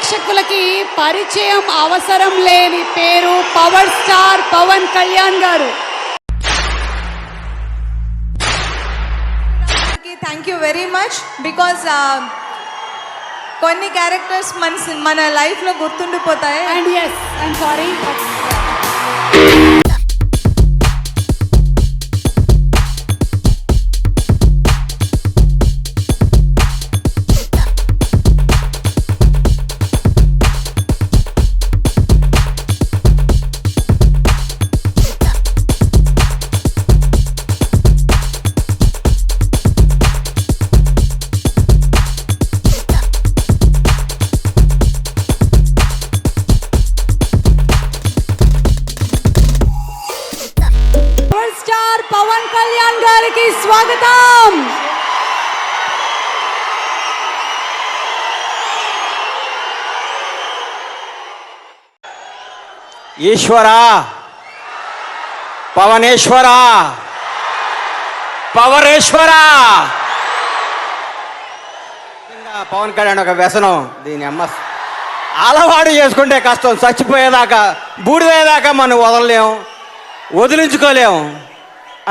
ప్రేక్షకులకి పరిచయం అవసరం లేని పేరు పవర్ స్టార్ పవన్ కళ్యాణ్ గారు. Thank you very much because కొన్ని క్యారెక్టర్స్ మన లైఫ్లో గుర్తుండిపోతాయి. And yes I'm sorry, Pawan Kalyan గారికి స్వాగతం. ఈశ్వరా, పవనేశ్వరా, పవరేశ్వరా. పవన్ కళ్యాణ్ ఒక వ్యసనం. దీని అమ్మ అలవాటు చేసుకుంటే కష్టం. చచ్చిపోయేదాకా, బూడిదేదాకా మనం వదలలేం, వదిలించుకోలేం.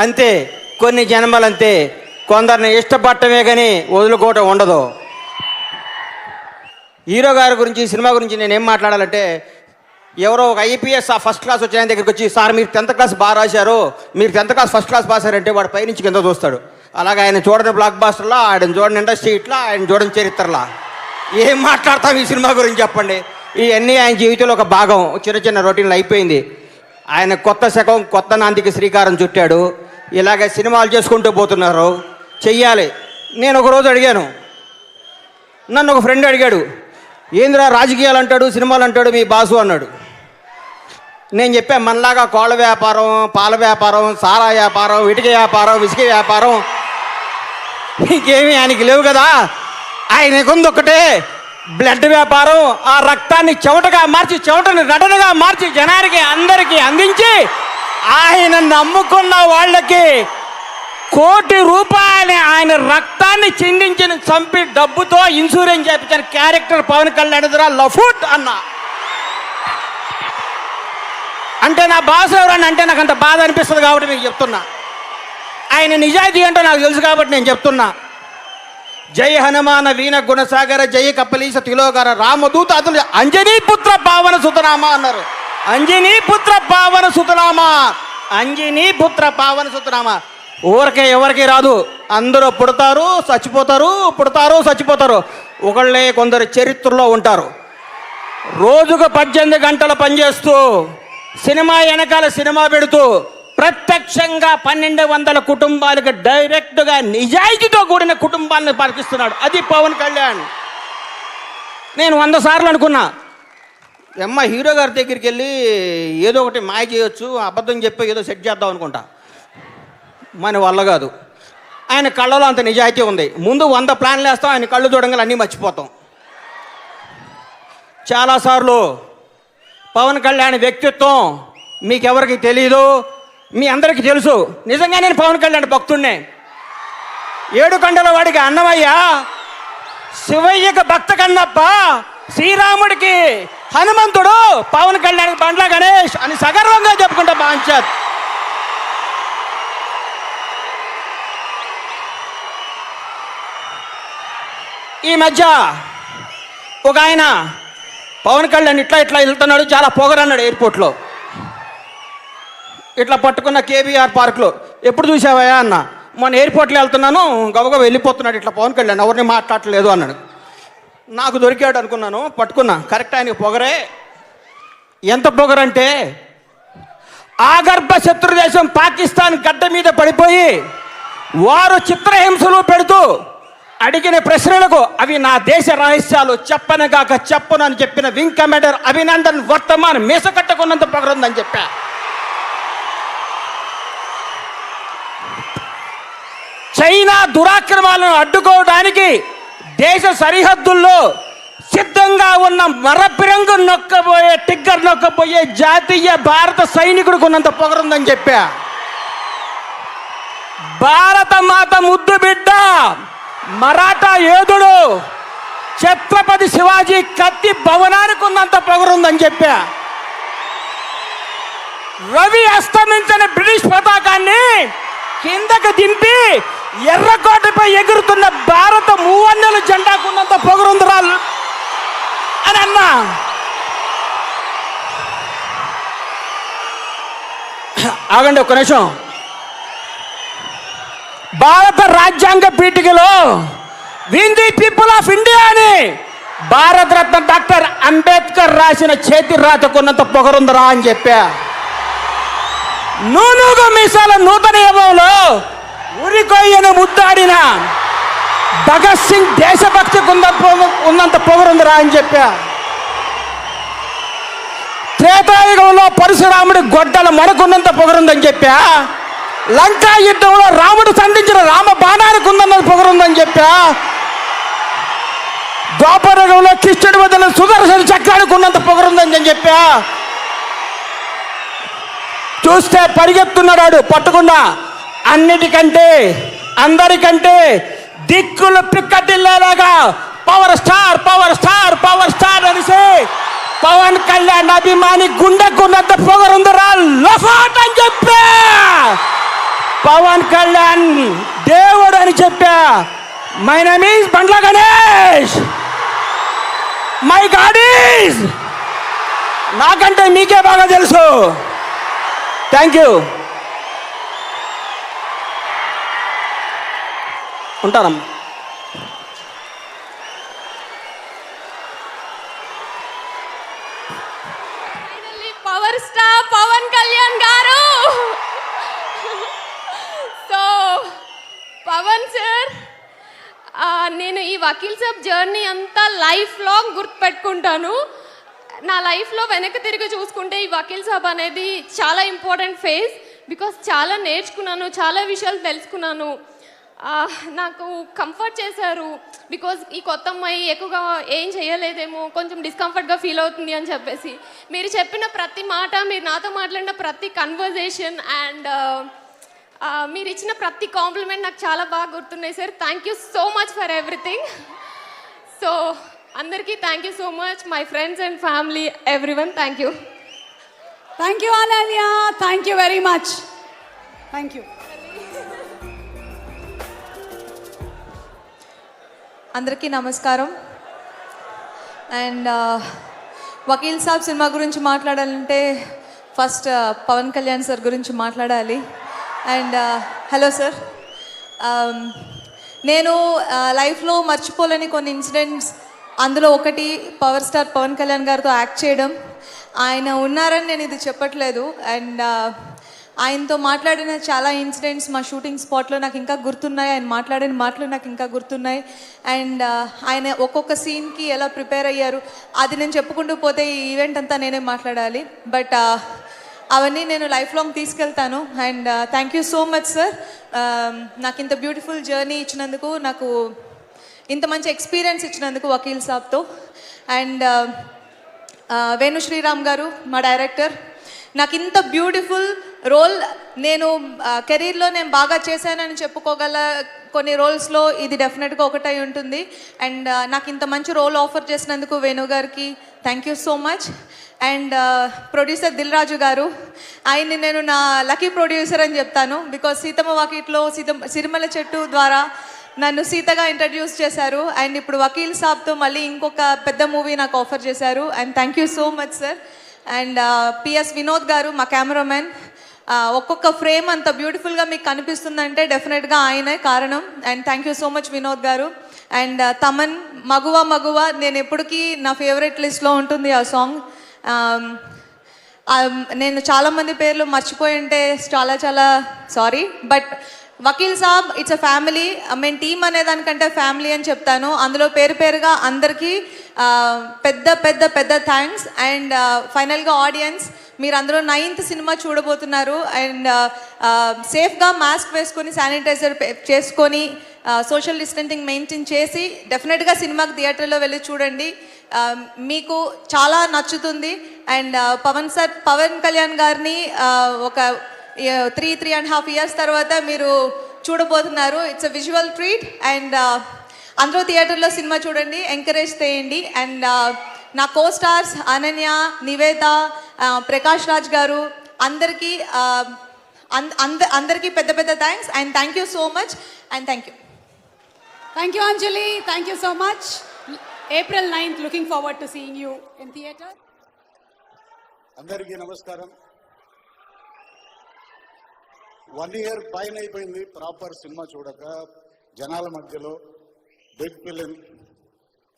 అంతే, కొన్ని జన్మలంతే. కొందరిని ఇష్టపడటమే కానీ వదులుకోవటం ఉండదు. హీరో గారి గురించి, సినిమా గురించి నేనేం మాట్లాడాలంటే, ఎవరో ఒక ఐపీఎస్ ఫస్ట్ క్లాస్ వచ్చిన దగ్గరికి వచ్చి, సార్ మీరు 10th క్లాస్ బాగా రాశారు, మీరు 10th class first class pass అయ్యారంటే వాడు పైనుంచి కింద చూస్తాడు. అలాగే ఆయన చూడని బ్లాక్ బాస్టర్లా, ఆయన చూడని ఇండస్ట్రీ ఇట్లా, ఆయన చూడని చరిత్రలా. ఏం మాట్లాడతాం ఈ సినిమా గురించి చెప్పండి? ఇవన్నీ ఆయన జీవితంలో ఒక భాగం. చిన్న చిన్న రొటీన్లు అయిపోయింది. ఆయన కొత్త శకం, కొత్త నాందికి శ్రీకారం చుట్టాడు. ఇలాగే సినిమాలు చేసుకుంటూ పోతున్నారు. చెయ్యాలి. నేను ఒకరోజు అడిగాను, నన్ను ఒక ఫ్రెండ్ అడిగాడు, ఏంద్రా రాజకీయాలు అంటాడు, సినిమాలు అంటాడు మీ బాసు అన్నాడు. నేను చెప్పాను, మనలాగా కోళ్ళ వ్యాపారం, పాల వ్యాపారం, సారా వ్యాపారం, ఇటుక వ్యాపారం, విసిక వ్యాపారం ఇంకేమీ ఆయనకి లేవు కదా. ఆయనకుంది ఒకటే, బ్లడ్ వ్యాపారం. ఆ రక్తాన్ని చెమటగా మార్చి, చెమటని నటనగా మార్చి జనానికి అందరికీ అందించి, ఆయన నమ్ముకున్న వాళ్ళకి ₹1,00,00,000 ఆయన రక్తాన్ని చిందించిన చంపి డబ్బుతో ఇన్సూరెన్స్ చేయించిన క్యారెక్టర్ పవన్ కళ్యాణ్ లఫూట్ అన్న. అంటే నా బాస్ ఎవరన్నా అంటే నాకు అంత బాధ అనిపిస్తుంది కాబట్టి మీకు చెప్తున్నా. ఆయన నిజాయితీ అంటే నాకు తెలుసు కాబట్టి నేను చెప్తున్నా. జై హనుమాన వీణ గుణసాగర, జయ కపలీస తిలోగర, రామదూత అతులు, అంజనీపుత్ర పావన సుతనామా అన్నారు. అంజనీపుత్ర పావన సుతనామా, అంజనీపుత్ర పావన సుతనామా. ఊరికే ఎవరికి రాదు. అందరూ పుడతారు, చచ్చిపోతారు, పుడతారు, చచ్చిపోతారు. ఒకళ్ళే కొందరు చరిత్రలో ఉంటారు. రోజుకు 18 గంటలు పనిచేస్తూ, సినిమా వెనకాల సినిమా పెడుతూ, ప్రత్యక్షంగా 1200 కుటుంబాలకు డైరెక్ట్గా నిజాయితీతో కూడిన కుటుంబాలను పరికిస్తున్నాడు. అది పవన్ కళ్యాణ్. నేను 100 సార్లు అనుకున్నా, హీరో గారి దగ్గరికి వెళ్ళి ఏదో ఒకటి మాయ చేయొచ్చు, అబద్ధం చెప్పి ఏదో సెట్ చేద్దాం అనుకుంటా. మన వల్ల కాదు. ఆయన కళ్ళలో అంత నిజాయితీ ఉంది. ముందు 100 ప్లాన్లు వేస్తాం, ఆయన కళ్ళు చూడంగానే అన్నీ మర్చిపోతాం. చాలాసార్లు పవన్ కళ్యాణ్ వ్యక్తిత్వం మీకెవరికి తెలీదు, మీ అందరికీ తెలుసు. నిజంగా నేను పవన్ కళ్యాణ్ భక్తుడినే. 7 కొండల వాడికి అన్నమయ్య, శివయ్యకి భక్త కన్నప్ప, శ్రీరాముడికి హనుమంతుడు, పవన్ కళ్యాణ్కి బండ్ల గణేష్ అని సగర్వంగా చెప్పుకుంటా బాంచత్. ఈ మధ్య ఒక ఆయన పవన్ కళ్యాణ్ ఇట్లా ఇట్లా వెళ్తున్నాడు, చాలా పొగరన్నాడు ఎయిర్పోర్ట్లో. ఇట్లా పట్టుకున్న కేబీఆర్ పార్క్లో. ఎప్పుడు చూసావయ్యా అన్న? మొన్న ఎయిర్పోర్ట్లో వెళ్తున్నాను, గబగబా వెళ్ళిపోతున్నాడు ఇట్లా పవన్ కళ్యాణ్, ఎవరిని మాట్లాడలేదు అన్నాడు. నాకు దొరికాడు అనుకున్నాను, పట్టుకున్నా. కరెక్ట్, ఆయనకి పొగరే. ఎంత పొగరంటే, ఆగర్భ శత్రు దేశం పాకిస్తాన్ గడ్డ మీద పడిపోయి వారు చిత్రహింసలు పెడుతూ అడిగిన ప్రశ్నలకు అవి నా దేశ రహస్యాలు, చెప్పనగాక చెప్పను అని చెప్పిన వింగ్ కమాండర్ అభినందన్ వర్తమాన్ మీస కట్టుకున్నంత పొగరుందని చెప్పా. చైనా దురాక్రమాలను అడ్డుకోవడానికి దేశ సరిహద్దుల్లో సిద్ధంగా ఉన్న మరపిరంగు నొక్కబోయే, టిగ్గర్ నొక్కబోయే జాతీయ భారత సైనికుడికి ఉన్నంత పొగరుందని చెప్పా. భారత మాత ముద్దు బిడ్డ, మరాఠా యోధుడు, ఛత్రపతి శివాజీ కత్తి భవనానికి ఉన్నంత పొగరుందని చెప్పా. రవి అస్తమించిన బ్రిటిష్ పతాకాన్ని కిందకు దింపి ఎర్రకోటపై ఎగురుతున్న భారత మూవన్నెల జెండాకున్నంత పొగరుందిరా అని అన్నా. ఆగండి ఒక్క నిమిషం. భారత రాజ్యాంగ పీఠికలో we the people of India అని భారతరత్న డాక్టర్ అంబేద్కర్ రాసిన చేతి రాతకున్నంత పొగరుందరా అని చెప్పా. నూనూగు మీసాల నూతన యుగంలో ఉరికొయ్యను ముద్దాడిన భగత్ సింగ్ దేశభక్తి ఉన్నంత పొగరుందరా అని చెప్పా. త్రేతాయుగంలో పరశురాముడి గొడ్డల మనకున్నంత పొగరుందని చెప్పా. లంకా యుద్ధంలో రాముడు సంధించిన రామ బాణానికి ఉందన్న పొగరుందని చెప్పా. ద్వాపరయుగంలో కృష్ణుడి వదిలిన సుదర్శన చక్రానికి ఉన్నంత పొగరుందని చెప్పా. చూస్తే పరిగెత్తున్నాడు పట్టకుండా. అన్నిటికంటే అందరికంటే దిక్కులు పిక్కటిల్లేలాగా power star power star power star అనేసి పవన్ కళ్యాణ్ అభిమాని గుండెకున్నంత పొగరుందరా లఫాట్ అని చెప్పా. పవన్ కళ్యాణ్ దేవుడు అని చెప్పా. My name is Bandla Ganesh. My god is. నాకంటే మీకే బాగా తెలుసు. Thank you. ఉంటానమ్మా. పవర్ స్టార్ పవన్ కళ్యాణ్ గారు. సో పవన్ సార్, నేను ఈ వకీల్ సాబ్ జర్నీ అంతా లైఫ్ లాంగ్ గుర్తుపెట్టుకుంటాను. నా లైఫ్లో వెనక్కి తిరిగి చూసుకుంటే ఈ వకీల్ సాబ్ అనేది చాలా ఇంపార్టెంట్ ఫేజ్. బికాస్ చాలా నేర్చుకున్నాను, చాలా విషయాలు తెలుసుకున్నాను. నాకు కంఫర్ట్ చేశారు. బికాజ్ ఈ కొత్త అమ్మాయి ఎక్కువగా ఏం చేయలేదేమో, కొంచెం డిస్కంఫర్ట్గా ఫీల్ అవుతుంది అని చెప్పేసి మీరు చెప్పిన ప్రతి మాట, మీరు నాతో మాట్లాడిన ప్రతి కన్వర్జేషన్ అండ్ మీరు ఇచ్చిన ప్రతి కాంప్లిమెంట్ నాకు చాలా బాగా గుర్తున్నాయి sir. Thank you so much for everything. So అందరికీ thank you so much. My friends and family everyone thank you. Thank you Ananya. Thank you very much. Thank you. అందరికీ నమస్కారం. అండ్ వకీల్ సాబ్ సినిమా గురించి మాట్లాడాలంటే ఫస్ట్ పవన్ కళ్యాణ్ సార్ గురించి మాట్లాడాలి. And hello sir, నేను లైఫ్లో మర్చిపోలేని కొన్ని ఇన్సిడెంట్స్, అందులో ఒకటి పవర్ స్టార్ పవన్ కళ్యాణ్ గారితో యాక్ట్ చేయడం. ఆయన ఉన్నారని నేను ఇది చెప్పట్లేదు. అండ్ ఆయనతో మాట్లాడిన చాలా ఇన్సిడెంట్స్ మా షూటింగ్ స్పాట్లో నాకు ఇంకా గుర్తున్నాయి. ఆయన మాట్లాడిన మాటలు నాకు ఇంకా గుర్తున్నాయి. అండ్ ఆయన ఒక్కొక్క సీన్కి ఎలా ప్రిపేర్ అయ్యారు అది నేను చెప్పుకుంటూ పోతే ఈ ఈవెంట్ అంతా నేనే మాట్లాడాలి. బట్ అవన్నీ నేను లైఫ్ లాంగ్ తీసుకెళ్తాను. And thank you so much sir. నాకు ఇంత బ్యూటిఫుల్ జర్నీ ఇచ్చినందుకు, నాకు ఇంత మంచి ఎక్స్పీరియన్స్ ఇచ్చినందుకు వకీల్ సాబ్తో. అండ్ వేణు శ్రీరామ్ గారు మా డైరెక్టర్, నాకు ఇంత బ్యూటిఫుల్ రోల్ నేను కెరీర్లో నేను బాగా చేశానని చెప్పుకోగల కొన్ని రోల్స్లో ఇది డెఫినెట్గా ఒకటై ఉంటుంది. అండ్ నాకు ఇంత మంచి రోల్ ఆఫర్ చేసినందుకు వేణు గారికి thank you so much. And producer Dil Raju గారు, ఆయన్ని నేను నా లక్కీ ప్రొడ్యూసర్ అని చెప్తాను. బికాజ్ సీతమ్మ వాకిట్లో సిరిమల చెట్టు ద్వారా నన్ను సీతగా ఇంట్రడ్యూస్ చేశారు. అండ్ ఇప్పుడు వకీల్ సాబ్తో మళ్ళీ ఇంకొక పెద్ద మూవీ నాకు ఆఫర్ చేశారు. And thank you so much sir. And PS Vinod గారు మా కెమెరామెన్, ఒక్కొక్క ఫ్రేమ్ అంత బ్యూటిఫుల్గా మీకు కనిపిస్తుందంటే డెఫినెట్గా ఆయనే కారణం. And thank you so much Vinod గారు. అండ్ తమన్ మగువ మగువ, నేను ఎప్పటికీ నా ఫేవరెట్ లిస్ట్లో ఉంటుంది ఆ సాంగ్. నేను చాలామంది పేర్లు మర్చిపోయి ఉంటే చాలా చాలా sorry. But Vakeel Saab it's a family. మేము టీమ్ అనే దానికంటే ఫ్యామిలీ అని చెప్తాను. అందులో పేరు పేరుగా అందరికీ పెద్ద పెద్ద పెద్ద థ్యాంక్స్. అండ్ ఫైనల్గా ఆడియన్స్, మీరు అందరూ 9th సినిమా చూడబోతున్నారు. అండ్ సేఫ్గా మాస్క్ వేసుకొని శానిటైజర్ చేసుకొని సోషల్ డిస్టెన్సింగ్ మెయింటైన్ చేసి డెఫినెట్గా సినిమాకి థియేటర్లో వెళ్ళి చూడండి. మీకు చాలా నచ్చుతుంది. అండ్ పవన్ కళ్యాణ్ గారిని ఒక 3.5 years తర్వాత మీరు చూడబోతున్నారు. It's a visual treat. And అందరూ థియేటర్లో సినిమా చూడండి, ఎంకరేజ్ చేయండి. అండ్ నా కో స్టార్స్ అనన్య, నివేత, ప్రకాష్ రాజ్ గారు అందరికీ అందరికీ పెద్ద పెద్ద thanks and thank you so much and thank you. Thank you, Anjali. Thank you so much. April 9th, looking forward to seeing you in theatre. అందరికీ నమస్కారం. 1 year పైన అయిపోయింది ప్రాపర్ సినిమా చూడక, జనాల మధ్యలో big film.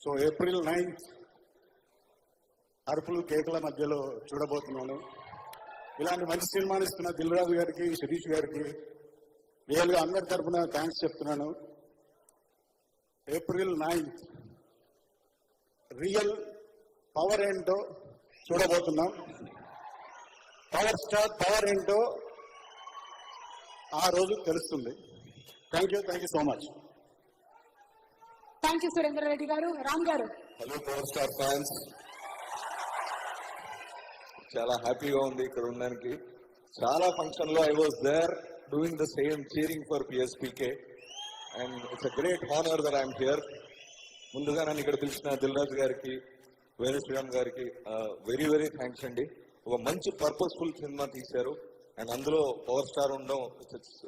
So April 9th అరుపులు కేకుల మధ్యలో చూడబోతున్నాను. ఇలాంటి మంచి సినిమాని ఇస్తున్న దిల్ రాజు గారికి, శిరీష్ గారికి రియల్గా అందరి తరఫున థ్యాంక్స్ చెప్తున్నాను. ఏప్రిల్ 9th రియల్ పవర్ ఏంటో చూడబోతున్నాం. పవర్ స్టార్ పవర్ ఏంటో ఆ రోజు తెలుస్తుంది. Thank you so much. Thank you, Surendra Reddy garu. Ram garu. Hello power star fans, చాలా హ్యాపీగా ఉంది ఇక్కడ ఉండడానికి. చాలా ఫంక్షన్లో I was there doing the same, cheering for PSPK, and it's a great honour that I'm here. ముందుగా నన్ను ఇక్కడ పిలిచిన దిల్ రాజు గారికి, వేణు శ్రీరామ్ గారికి వెరీ వెరీ థ్యాంక్స్ అండి. ఒక మంచి పర్పస్ఫుల్ సినిమా తీశారు అండ్ అందులో పవర్ స్టార్ ఉండడం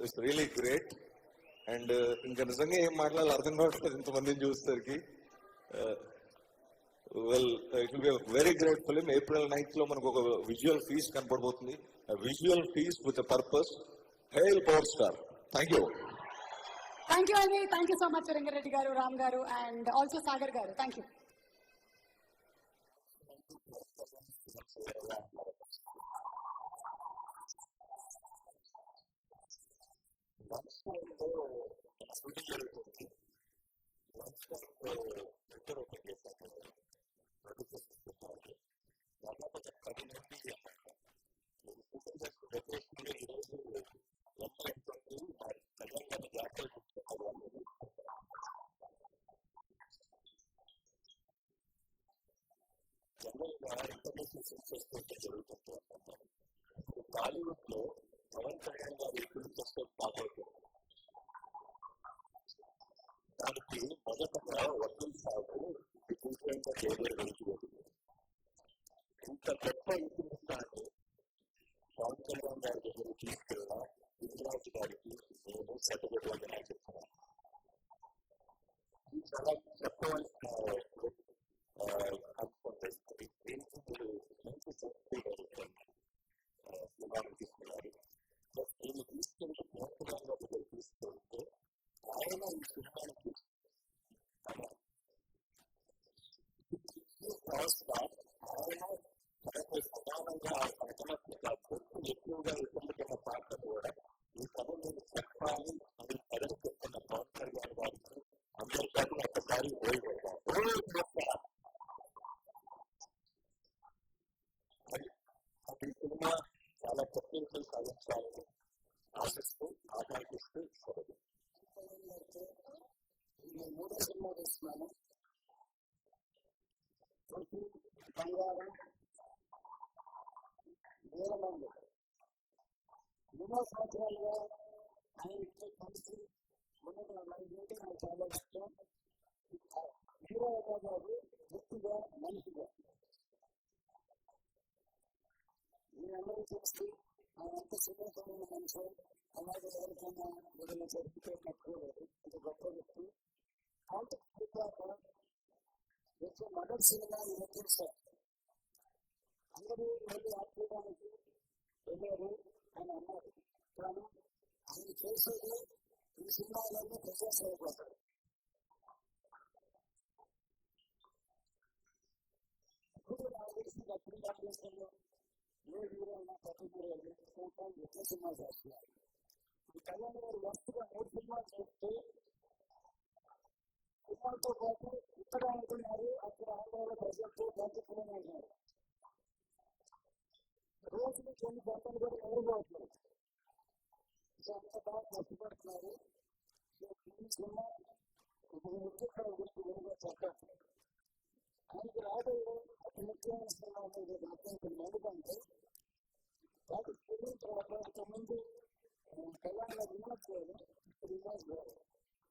ఇట్స్ రియలీ గ్రేట్. అండ్ ఇంకా నిజంగా ఏం మాట్లాడాలి అర్థం కావట్లేదు ఇంతమందిని చూసేసరికి. Well, it will be very great film. April 9th లో మనకు ఒక విజువల్ ఫీస్ట్ కనపడబోతుంది. Visual feast with purpose. Hail power star. Thank you. Thank you, Anjali. Thank you so much, Surendra Reddy garu, Ram garu, and also Sagar garu. Thank you.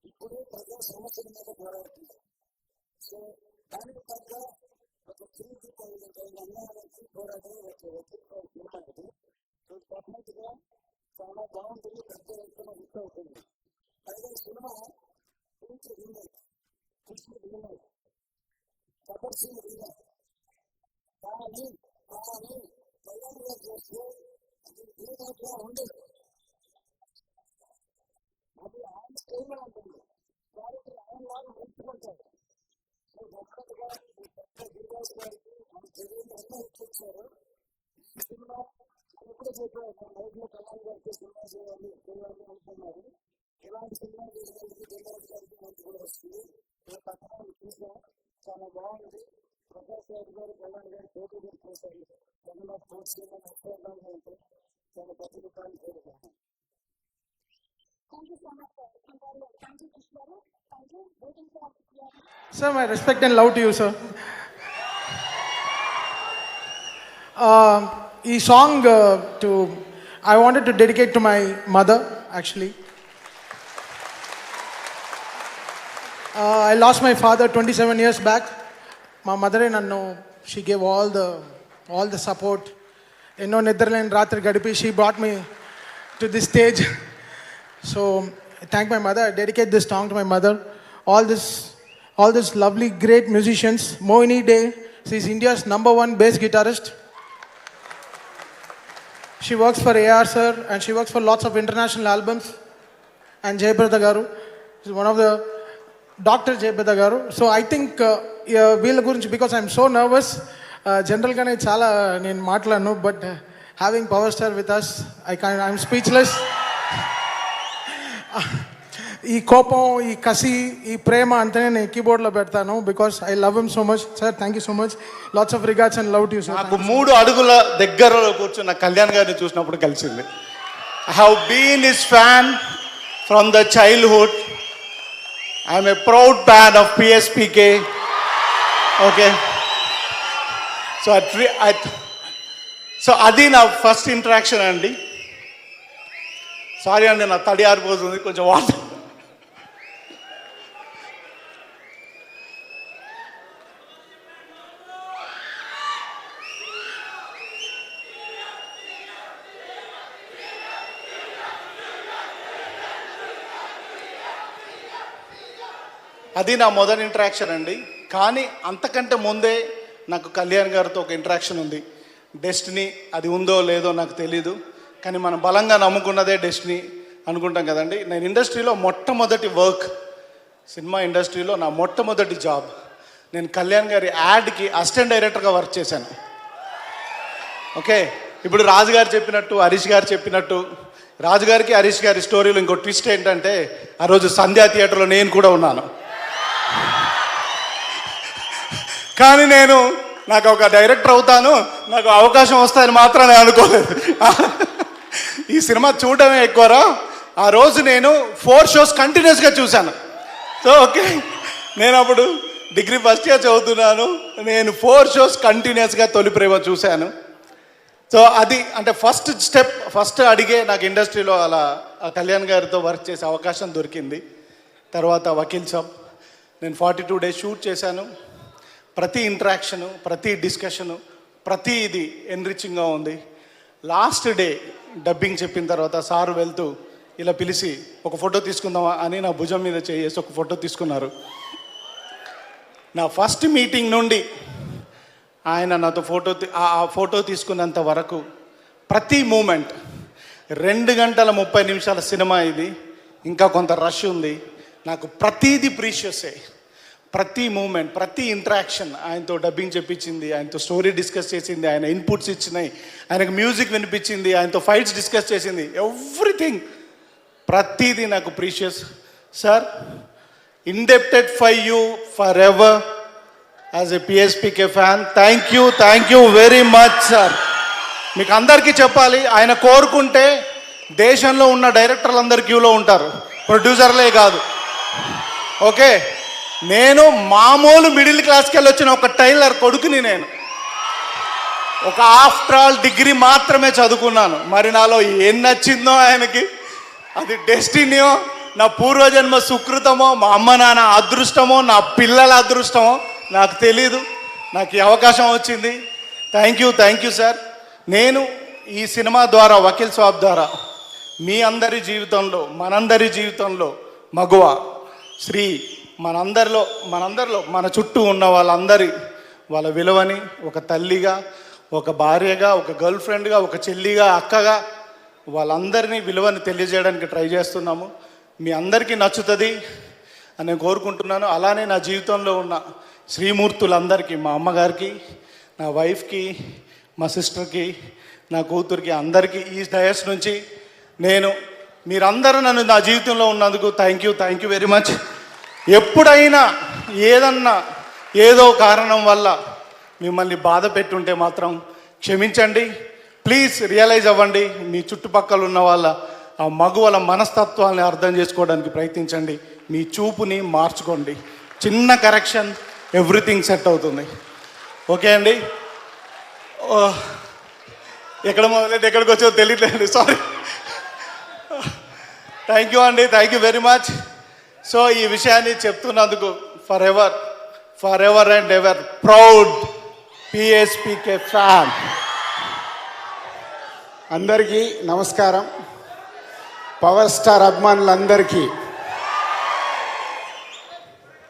ఇప్పుడు ప్రజా సమస్యల మీద పోరాడుతున్నారు. So దానికి తగ్గ ఒక చిరుకు అన్యాయానికి పోరాడే ఒక వ్యక్తిత్వం. సో డెఫినెట్గా చాలా బాగుంటుంది, పెద్ద ఎత్తున హిట్ అవుతుంది. పైగా సినిమా పూర్తి remake, Krishna remake, Gabbar Singh remake. కానీ కళ్యాణ్ గారు చేస్తే అది రీమేక్గా ఉండదు, అది ఆయన స్టైల్లో ఉంటుంది. కాబట్టి ఆయన లాగా నేర్చుకుంటారు. సో డెఫినెట్గా ఈ పెద్ద గిరిరాజ్ గారికి మన కెరీర్ ఎన్నో ఇచ్చారు. ఈ సినిమా ఎప్పుడు చెప్పారు, మన లైఫ్లో కళ్యాణ్ గారికి సినిమా చేయాలి అనుకున్నారు. ఇలాంటి సినిమా చేసేందుకు గిరిరాజ్ గారికి మంచి కూడా వస్తుంది. నేను పక్కన చూసాం, చాలా బాగుంది. ప్రకాష్ రాజ్ గారు కళ్యాణ్ గారు పోటీ చేశారు. జగన్నాథ్ కోర్స్ ఎక్స్ట్రాగా ఉంటాయి. చాలా పెద్ద రూపాయలు కోరుకుంటాను. Sir, my respect and love to you, sir. This song I wanted to dedicate to my mother, actually. I lost my father 27 years back. My mother and she gave all the support. Enno Netherlands Ratri Gadipi, she brought me to this stage. So I thank my mother. I dedicate this song to my mother. All this lovely, great musicians. Moini Day, she's India's #1 bass guitarist. She works for AR sir and she works for lots of international albums. And Jayapratha Garu is one of the Dr. Jayapratha Garu. So I think వీళ్ళ గురించి, because I'm so nervous, జనరల్గానే చాలా నేను మాట్లాడను, but having power star with us I'm speechless. ఈ కోపం, ఈ కసి, ఈ ప్రేమ అంతనే నేను కీబోర్డ్లో పెడతాను, because I love him so much. Sir, thank you so much. Lots of regards and love to you sir. నాకు 3 అడుగుల దగ్గరలో కూర్చున్న కళ్యాణ్ గారిని చూసినప్పుడు కలిసింది. I have been his fan from the childhood. I'm a proud fan of PSPK. Okay, so అది నా first interaction అండి. సారీ అండి, నా తడి ఆరిపోతుంది, కొంచెం వాటర్. అది నా మొదటి ఇంటరాక్షన్ అండి. కానీ అంతకంటే ముందే నాకు కళ్యాణ్ గారితో ఒక ఇంటరాక్షన్ ఉంది. డెస్టినీ అది ఉందో లేదో నాకు తెలీదు, కానీ మనం బలంగా నమ్ముకున్నదే డెస్టినీ అనుకుంటాం కదండి. నేను ఇండస్ట్రీలో మొట్టమొదటి వర్క్, సినిమా ఇండస్ట్రీలో నా మొట్టమొదటి జాబ్, నేను కళ్యాణ్ గారి యాడ్కి అసిస్టెంట్ డైరెక్టర్గా వర్క్ చేశాను. ఓకే, ఇప్పుడు రాజు గారు చెప్పినట్టు, హరీష్ గారు చెప్పినట్టు, రాజుగారికి హరీష్ గారి స్టోరీలో ఇంకో ట్విస్ట్ ఏంటంటే, ఆ రోజు సంధ్యా థియేటర్లో నేను కూడా ఉన్నాను. కానీ నాకు ఒక డైరెక్టర్ అవుతాను, నాకు అవకాశం వస్తాయని మాత్రం నేను అనుకోలేదు. ఈ సినిమా చూడటమే ఎక్కువరా. ఆ రోజు నేను 4 షోస్ కంటిన్యూస్గా చూశాను. సో ఓకే, నేను అప్పుడు డిగ్రీ ఫస్ట్ ఇయర్ చదువుతున్నాను. నేను 4 షోస్ కంటిన్యూస్గా తొలి ప్రేమ చూశాను. సో అది అంటే ఫస్ట్ అడిగే నాకు ఇండస్ట్రీలో అలా కళ్యాణ్ గారితో వర్క్ చేసే అవకాశం దొరికింది. తర్వాత వకీల్ సాబ్, నేను 42 డేస్ షూట్ చేశాను. ప్రతి ఇంటరాక్షను, ప్రతి డిస్కషను, ప్రతి ఇది ఎన్రిచింగ్గా ఉంది. లాస్ట్ డే డబ్బింగ్ చెప్పిన తర్వాత సార్ వెళ్తూ ఇలా పిలిచి ఒక ఫోటో తీసుకుందామా అని నా భుజం మీద చేసి ఒక ఫోటో తీసుకున్నారు. నా ఫస్ట్ మీటింగ్ నుండి ఆయన నాతో ఆ ఫోటో తీసుకున్నంత వరకు ప్రతి మూమెంట్, 2 గంటల 30 నిమిషాల సినిమా ఇది, ఇంకా కొంత రష్ ఉంది. నాకు ప్రతీది ప్రీషియసే. ప్రతి మూమెంట్, ప్రతి ఇంటరాక్షన్ ఆయనతో డబ్బింగ్ చెప్పించింది, ఆయనతో స్టోరీ డిస్కస్ చేసింది, ఆయన ఇన్పుట్స్ ఇచ్చినాయి, ఆయనకు మ్యూజిక్ వినిపించింది, ఆయనతో ఫైట్స్ డిస్కస్ చేసింది, ఎవ్రీథింగ్, ప్రతిదీ నాకు precious. Sir, indebted for you for ever as a PSPK fan. Thank you very much sir. మీకు అందరికీ చెప్పాలి, ఆయన కోరుకుంటే దేశంలో ఉన్న డైరెక్టర్లు అందరు క్యూలో ఉంటారు, ప్రొడ్యూసర్లే కాదు. ఓకే, నేను మామూలు మిడిల్ క్లాస్కి వెళ్ళి వచ్చిన ఒక టైలర్ కొడుకుని. నేను ఒక ఆఫ్టర్ ఆల్ డిగ్రీ మాత్రమే చదువుకున్నాను. మరి నాలో ఏం నచ్చిందో ఆయనకి, అది డెస్టినీయో నా పూర్వజన్మ సుకృతమో మా అమ్మ నాన్న అదృష్టమో నా పిల్లల అదృష్టమో నాకు తెలీదు. నాకు ఈ అవకాశం వచ్చింది. Thank you sir. నేను ఈ సినిమా ద్వారా, వకీల్ సాబ్ ద్వారా మీ అందరి జీవితంలో, మనందరి జీవితంలో మగువ శ్రీ మనందరిలో మన చుట్టూ ఉన్న వాళ్ళ విలువని ఒక తల్లిగా, ఒక భార్యగా, ఒక గర్ల్ ఫ్రెండ్గా, ఒక చెల్లిగా, అక్కగా వాళ్ళందరినీ విలువని తెలియజేయడానికి ట్రై చేస్తున్నాము. మీ అందరికీ నచ్చుతుంది అని నేను కోరుకుంటున్నాను. అలానే నా జీవితంలో ఉన్న శ్రీమూర్తులందరికీ, మా అమ్మగారికి, నా వైఫ్కి, మా సిస్టర్కి, నా కూతురికి, అందరికీ ఈ డయస్ నుంచి మీరందరూ నన్ను నా జీవితంలో ఉన్నందుకు థ్యాంక్ యూ వెరీ మచ్. ఎప్పుడైనా ఏదో కారణం వల్ల మిమ్మల్ని బాధ పెట్టుంటే మాత్రం క్షమించండి. ప్లీజ్ రియలైజ్ అవ్వండి. మీ చుట్టుపక్కల ఉన్న ఆ మగువల మనస్తత్వాన్ని అర్థం చేసుకోవడానికి ప్రయత్నించండి. మీ చూపుని మార్చుకోండి. చిన్న కరెక్షన్, ఎవ్రీథింగ్ సెట్ అవుతుంది. ఓకే అండి. ఎక్కడ మొదలైతే ఎక్కడికి వచ్చో తెలియట్లేదు, సారీ. థ్యాంక్ యూ అండి, thank you very much. So ఈ విషయాన్ని చెప్తున్నందుకు for ever and ever proud PSPK fan. అందరికీ నమస్కారం. పవర్ స్టార్ అభిమానులందరికీ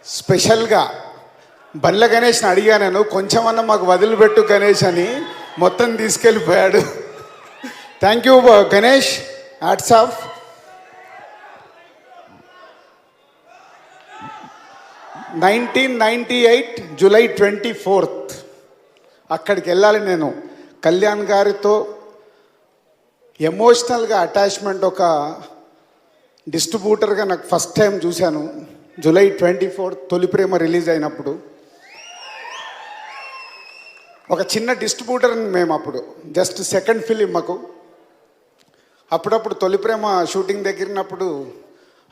స్పెషల్గా బండ్ల గణేష్ని అడిగా నేను, కొంచెమన్నా మాకు వదిలిపెట్టు గణేష్ అని. మొత్తం తీసుకెళ్ళిపోయాడు. Thank you Ganesh, hats off. July 24 అక్కడికి వెళ్ళాలి నేను. కళ్యాణ్ గారితో ఎమోషనల్గా అటాచ్మెంట్ ఒక డిస్ట్రిబ్యూటర్గా నాకు ఫస్ట్ టైం చూశాను. జూలై 24 తొలి ప్రేమ రిలీజ్ అయినప్పుడు ఒక చిన్న డిస్ట్రిబ్యూటర్ మేము అప్పుడు జస్ట్ సెకండ్ ఫిలిం మాకు. అప్పుడప్పుడు తొలి ప్రేమ షూటింగ్ దగ్గరనప్పుడు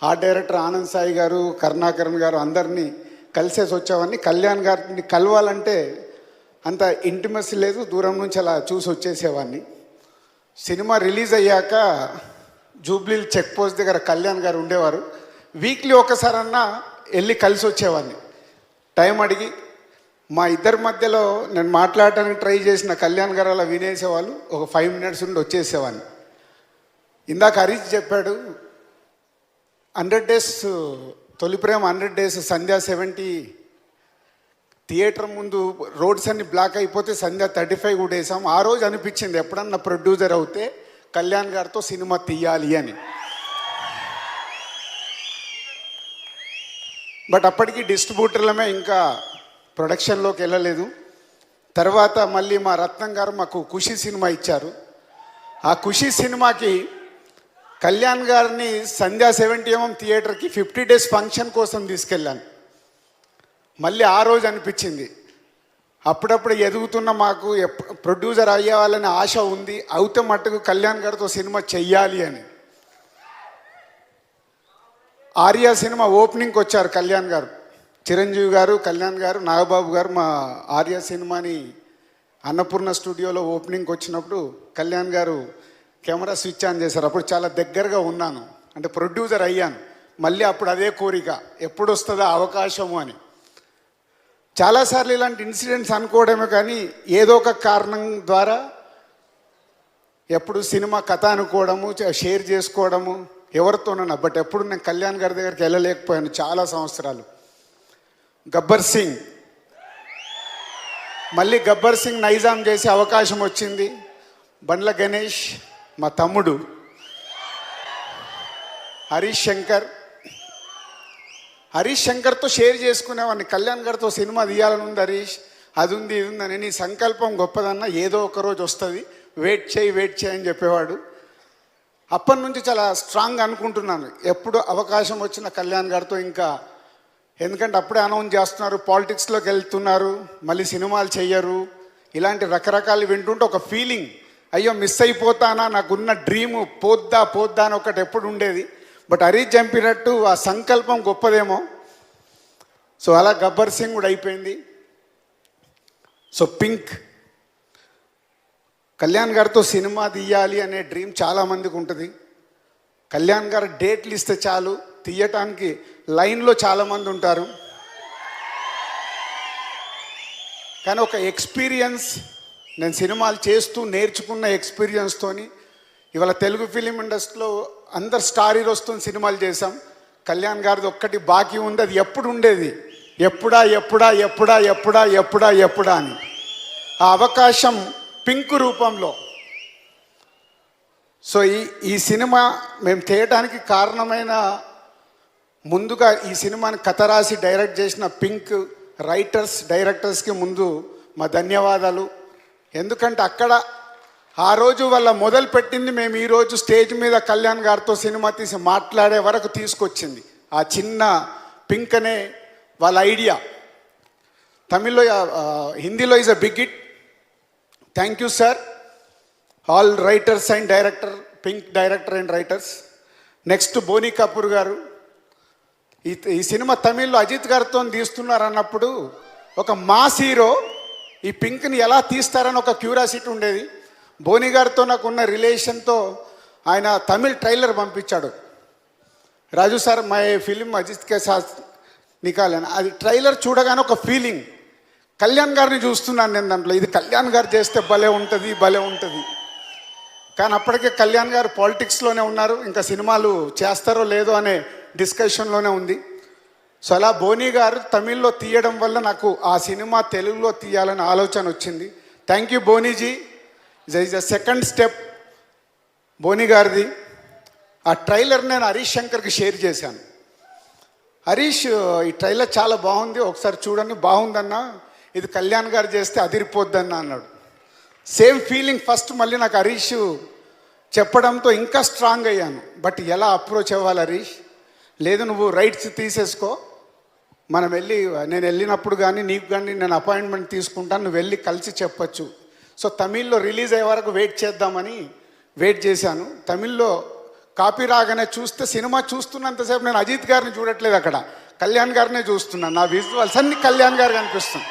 ఆర్ట్ డైరెక్టర్ ఆనంద్ సాయి గారు, కరుణాకరణ్ గారు అందరినీ కలిసేసి వచ్చేవాడిని. కళ్యాణ్ గారిని కలవాలంటే అంత ఇంటిమసీ లేదు, దూరం నుంచి అలా చూసి వచ్చేసేవాడిని. సినిమా రిలీజ్ అయ్యాక జూబ్లీ చెక్ పోస్ట్ దగ్గర కళ్యాణ్ గారు ఉండేవారు. వీక్లీ ఒకసారన్నా వెళ్ళి కలిసి వచ్చేవాడిని. టైం అడిగి మా ఇద్దరి మధ్యలో నేను మాట్లాడటానికి ట్రై చేసిన కళ్యాణ్ గారు అలా వినేసేవాళ్ళు. ఒక 5 minutes ఉండి వచ్చేసేవాడిని. ఇందాక హరీష్ చెప్పాడు 100 days తొలి ప్రేమ 100 days సంధ్యా 70 థియేటర్ ముందు రోడ్స్ అన్ని బ్లాక్ అయిపోతే సంధ్యా 35 కూడా వేసాం. ఆ రోజు అనిపించింది ఎప్పుడన్నా ప్రొడ్యూసర్ అవుతే కళ్యాణ్ గారితో సినిమా తీయాలి అని. బట్ అప్పటికి డిస్ట్రిబ్యూటర్లమే ఇంకా ప్రొడక్షన్లోకి వెళ్ళలేదు. తర్వాత మళ్ళీ మా రత్నం గారు మాకు ఖుషి సినిమా ఇచ్చారు. ఆ ఖుషి సినిమాకి కళ్యాణ్ గారిని సంధ్యా 70 థియేటర్కి 50 days ఫంక్షన్ కోసం తీసుకెళ్ళాను. మళ్ళీ ఆ రోజు అనిపించింది అప్పుడప్పుడు ఎదుగుతున్న మాకు ప్రొడ్యూసర్ అయ్యేవాళ్ళని ఆశ ఉంది, అవుతే మట్టుకు కళ్యాణ్ గారితో సినిమా చెయ్యాలి అని. ఆర్య సినిమా ఓపెనింగ్కి వచ్చారు కళ్యాణ్ గారు, చిరంజీవి గారు, కళ్యాణ్ గారు, నాగబాబు గారు. మా ఆర్య సినిమాని అన్నపూర్ణ స్టూడియోలో ఓపెనింగ్కి వచ్చినప్పుడు కళ్యాణ్ గారు కెమెరా స్విచ్ ఆన్ చేశారు. అప్పుడు చాలా దగ్గరగా ఉన్నాను, అంటే ప్రొడ్యూసర్ అయ్యాను. మళ్ళీ అప్పుడు అదే కోరిక, ఎప్పుడు వస్తుందో అవకాశము అని. చాలాసార్లు ఇలాంటి ఇన్సిడెంట్స్ అనుకోవడమే కానీ ఏదో ఒక కారణం ద్వారా ఎప్పుడు సినిమా కథ అనుకోవడము, షేర్ చేసుకోవడము ఎవరితోనన్నా. బట్ ఎప్పుడు నేను కళ్యాణ్ గారి దగ్గరికి వెళ్ళలేకపోయాను చాలా సంవత్సరాలు. గబ్బర్ సింగ్, మళ్ళీ గబ్బర్ సింగ్ నైజాం చేసే అవకాశం వచ్చింది. బండ్ల గణేష్, మా తమ్ముడు హరీష్ శంకర్తో షేర్ చేసుకునేవాడిని. కళ్యాణ్ గారితో సినిమా తీయాలని ఉంది హరీష్, అది ఉంది ఇది ఉందని. నీ సంకల్పం గొప్పదన్నా, ఏదో ఒక రోజు వస్తుంది, వెయిట్ చేయి అని చెప్పేవాడు. అప్పటి నుంచి చాలా స్ట్రాంగ్ అనుకుంటున్నాను ఎప్పుడు అవకాశం వచ్చిన కళ్యాణ్ గారితో. ఇంకా ఎందుకంటే అప్పుడే అనౌన్స్ చేస్తున్నారు, పాలిటిక్స్లోకి వెళ్తున్నారు, మళ్ళీ సినిమాలు చెయ్యరు, ఇలాంటి రకరకాలు వింటుంటే ఒక ఫీలింగ్, అయ్యో మిస్ అయిపోతానా, నాకున్న డ్రీము పోద్దా అని ఒకటి ఎప్పుడు ఉండేది. బట్ హరీష్ చంపినట్టు ఆ సంకల్పం గొప్పదేమో. సో అలా గబ్బర్ సింగ్ కూడా అయిపోయింది. సో పింక్, కళ్యాణ్ గారితో సినిమా తీయాలి అనే డ్రీమ్ చాలామందికి ఉంటుంది. కళ్యాణ్ గారు డేట్లు ఇస్తే చాలు తీయటానికి లైన్లో చాలామంది ఉంటారు. కానీ ఒక ఎక్స్పీరియన్స్, నేను సినిమాలు చేస్తూ నేర్చుకున్న ఎక్స్పీరియన్స్తోని ఇవాళ తెలుగు ఫిలిం ఇండస్ట్రీలో అందరు స్టార్ హీరోస్తో సినిమాలు చేశాం. కళ్యాణ్ గారిది ఒక్కటి బాకీ ఉంది, అది ఎప్పుడు ఉండేది, ఎప్పుడా ఎప్పుడా ఎప్పుడా ఎప్పుడా ఎప్పుడా ఎప్పుడా అని. ఆ అవకాశం పింక్ రూపంలో. సో ఈ సినిమా మేము చేయడానికి కారణమైన, ముందుగా ఈ సినిమాని కథ రాసి డైరెక్ట్ చేసిన పింక్ రైటర్స్ డైరెక్టర్స్కి ముందు మా ధన్యవాదాలు. ఎందుకంటే అక్కడ ఆ రోజు వాళ్ళ మొదలు పెట్టింది మేము ఈరోజు స్టేజ్ మీద కళ్యాణ్ గారితో సినిమా తీసి మాట్లాడే వరకు తీసుకొచ్చింది ఆ చిన్న పింక్ అనే వాళ్ళ ఐడియా. తమిళ్లో, హిందీలో is a big hit. Thank you sir, all writers and director, pink director and writers. Next Boney Kapoor గారు. ఈ సినిమా తమిళ్లో అజిత్ గారితో తీస్తున్నారు అన్నప్పుడు ఒక మాస్ హీరో ఈ పింక్ని ఎలా తీస్తారని ఒక క్యూరియాసిటీ ఉండేది. బోనీ గారితో నాకున్న రిలేషన్తో ఆయన తమిళ్ ట్రైలర్ పంపించాడు. రాజు సార్ మై ఫిలిం అజిత్ కే సాత్ నికాలని. అది ట్రైలర్ చూడగానే ఒక ఫీలింగ్, కళ్యాణ్ గారిని చూస్తున్నాను నేను దాంట్లో, ఇది కళ్యాణ్ గారు చేస్తే భలే ఉంటుంది భలే ఉంటుంది. కానీ అప్పటికే కళ్యాణ్ గారు పాలిటిక్స్లోనే ఉన్నారు, ఇంకా సినిమాలు చేస్తారో లేదో అనే డిస్కషన్లోనే ఉంది. సో అలా బోనీ గారు తమిళ్లో తీయడం వల్ల నాకు ఆ సినిమా తెలుగులో తీయాలని ఆలోచన వచ్చింది. Thank you బోనీజీ. Is a second step Boney గారిది. ఆ ట్రైలర్ నేను హరీష్ శంకర్కి షేర్ చేశాను. హరీష్, ఈ ట్రైలర్ చాలా బాగుంది, ఒకసారి చూడండి, బాగుందన్నా, ఇది కళ్యాణ్ గారు చేస్తే అదిరిపోద్దన్నా అన్నాడు. సేమ్ ఫీలింగ్ ఫస్ట్ మళ్ళీ నాకు హరీష్ చెప్పడంతో ఇంకా స్ట్రాంగ్ అయ్యాను. బట్ ఎలా అప్రోచ్ అవ్వాలి హరీష్? లేదు, నువ్వు రైట్స్ తీసేసుకో, మనం వెళ్ళి, నేను వెళ్ళినప్పుడు కానీ నీకు కానీ నేను అపాయింట్మెంట్ తీసుకుంటాను, నువ్వు వెళ్ళి కలిసి చెప్పచ్చు. సో తమిళ్లో రిలీజ్ అయ్యే వరకు వెయిట్ చేద్దామని వెయిట్ చేశాను. తమిళ్లో కాపీ రాగానే చూస్తే, సినిమా చూస్తున్నంతసేపు నేను అజిత్ గారిని చూడట్లేదు, అక్కడ కళ్యాణ్ గారినే చూస్తున్నాను. నా విజువల్స్ అన్ని కళ్యాణ్ గారు కనిపిస్తుంది.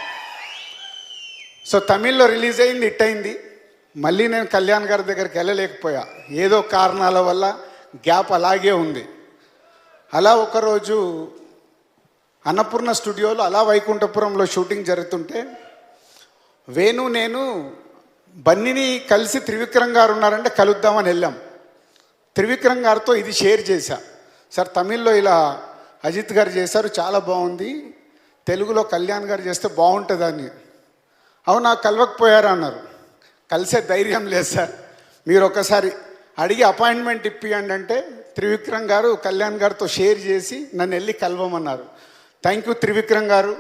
సో తమిళ్లో రిలీజ్ అయింది, హిట్ అయింది. మళ్ళీ నేను కళ్యాణ్ గారి దగ్గరికి వెళ్ళలేకపోయా, ఏదో కారణాల వల్ల గ్యాప్ అలాగే ఉంది. అలా ఒకరోజు అన్నపూర్ణ స్టూడియోలో అలా వైకుంఠపురంలో షూటింగ్ జరుగుతుంటే వేణు, నేను బన్నీని కలిసి త్రివిక్రమ్ గారు ఉన్నారంటే కలుద్దామని వెళ్ళాం. త్రివిక్రమ్ గారితో ఇది షేర్ చేశా, సార్ తమిళ్లో ఇలా అజిత్ గారు చేశారు, చాలా బాగుంది, తెలుగులో కళ్యాణ్ గారు చేస్తే బాగుంటుందని. అవునా, కలవకపోయారా అన్నారు. కలిసే ధైర్యం లేదు సార్, మీరు ఒకసారి అడిగి అపాయింట్మెంట్ ఇప్పియండి అంటే త్రివిక్రమ్ గారు కళ్యాణ్ గారితో షేర్ చేసి నన్ను వెళ్ళి కలవమన్నారు. థ్యాంక్ యూ త్రివిక్రమ్ గారు.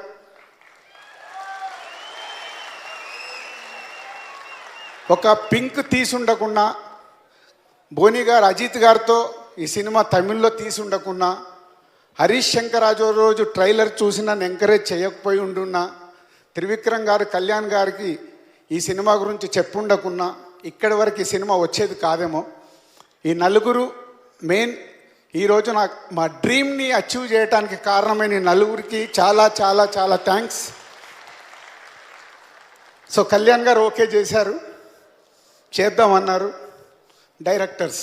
ఒక పింక్ తీసి ఉండకుండా, బోనీ గారు అజిత్ గారితో ఈ సినిమా తమిళ్లో తీసి ఉండకుండా, హరీష్ శంకర్ రాజు రోజు ట్రైలర్ చూసి నన్ను ఎంకరేజ్ చేయకపోయి ఉండున్నా, త్రివిక్రమ్ గారు కళ్యాణ్ గారికి ఈ సినిమా గురించి చెప్పుండకున్నా ఇక్కడి వరకు ఈ సినిమా వచ్చేది కాదేమో. ఈ నలుగురు మెయిన్ ఈరోజు నాకు మా డ్రీమ్ని అచీవ్ చేయడానికి కారణమైన ఈ నలుగురికి చాలా చాలా చాలా థ్యాంక్స్. సో కళ్యాణ్ గారు ఓకే చేశారు, చేద్దామన్నారు. డైరెక్టర్స్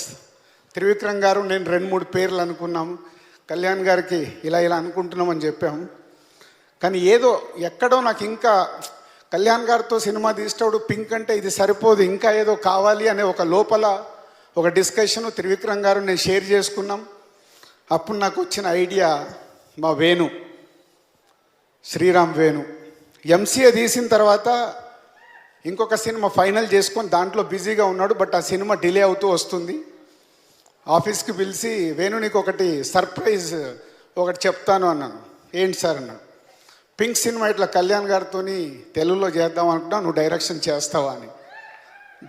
త్రివిక్రమ్ గారు, నేను 2-3 పేర్లు అనుకున్నాము. కళ్యాణ్ గారికి ఇలా ఇలా అనుకుంటున్నామని చెప్పాము. కానీ ఏదో ఎక్కడో నాకు ఇంకా కళ్యాణ్ గారితో సినిమా తీసేటప్పుడు పింక్ అంటే ఇది సరిపోదు, ఇంకా ఏదో కావాలి అనే ఒక లోపల ఒక డిస్కషన్ త్రివిక్రమ్ గారు నేను షేర్ చేసుకున్నాం. అప్పుడు నాకు వచ్చిన ఐడియా మా వేణు, శ్రీరామ్ వేణు ఎంసీఏ తీసిన తర్వాత ఇంకొక సినిమా ఫైనల్ చేసుకొని దాంట్లో బిజీగా ఉన్నాడు. బట్ ఆ సినిమా డిలే అవుతూ వస్తుంది. ఆఫీస్కి పిలిచి, వేణు నీకు ఒకటి సర్ప్రైజ్ ఒకటి చెప్తాను అన్నాను. ఏంటి సార్ అన్నాడు. పింక్ సినిమా ఇట్లా కళ్యాణ్ గారితో తెలుగులో చేద్దాం అనుకుంటా, నువ్వు డైరెక్షన్ చేస్తావా అని.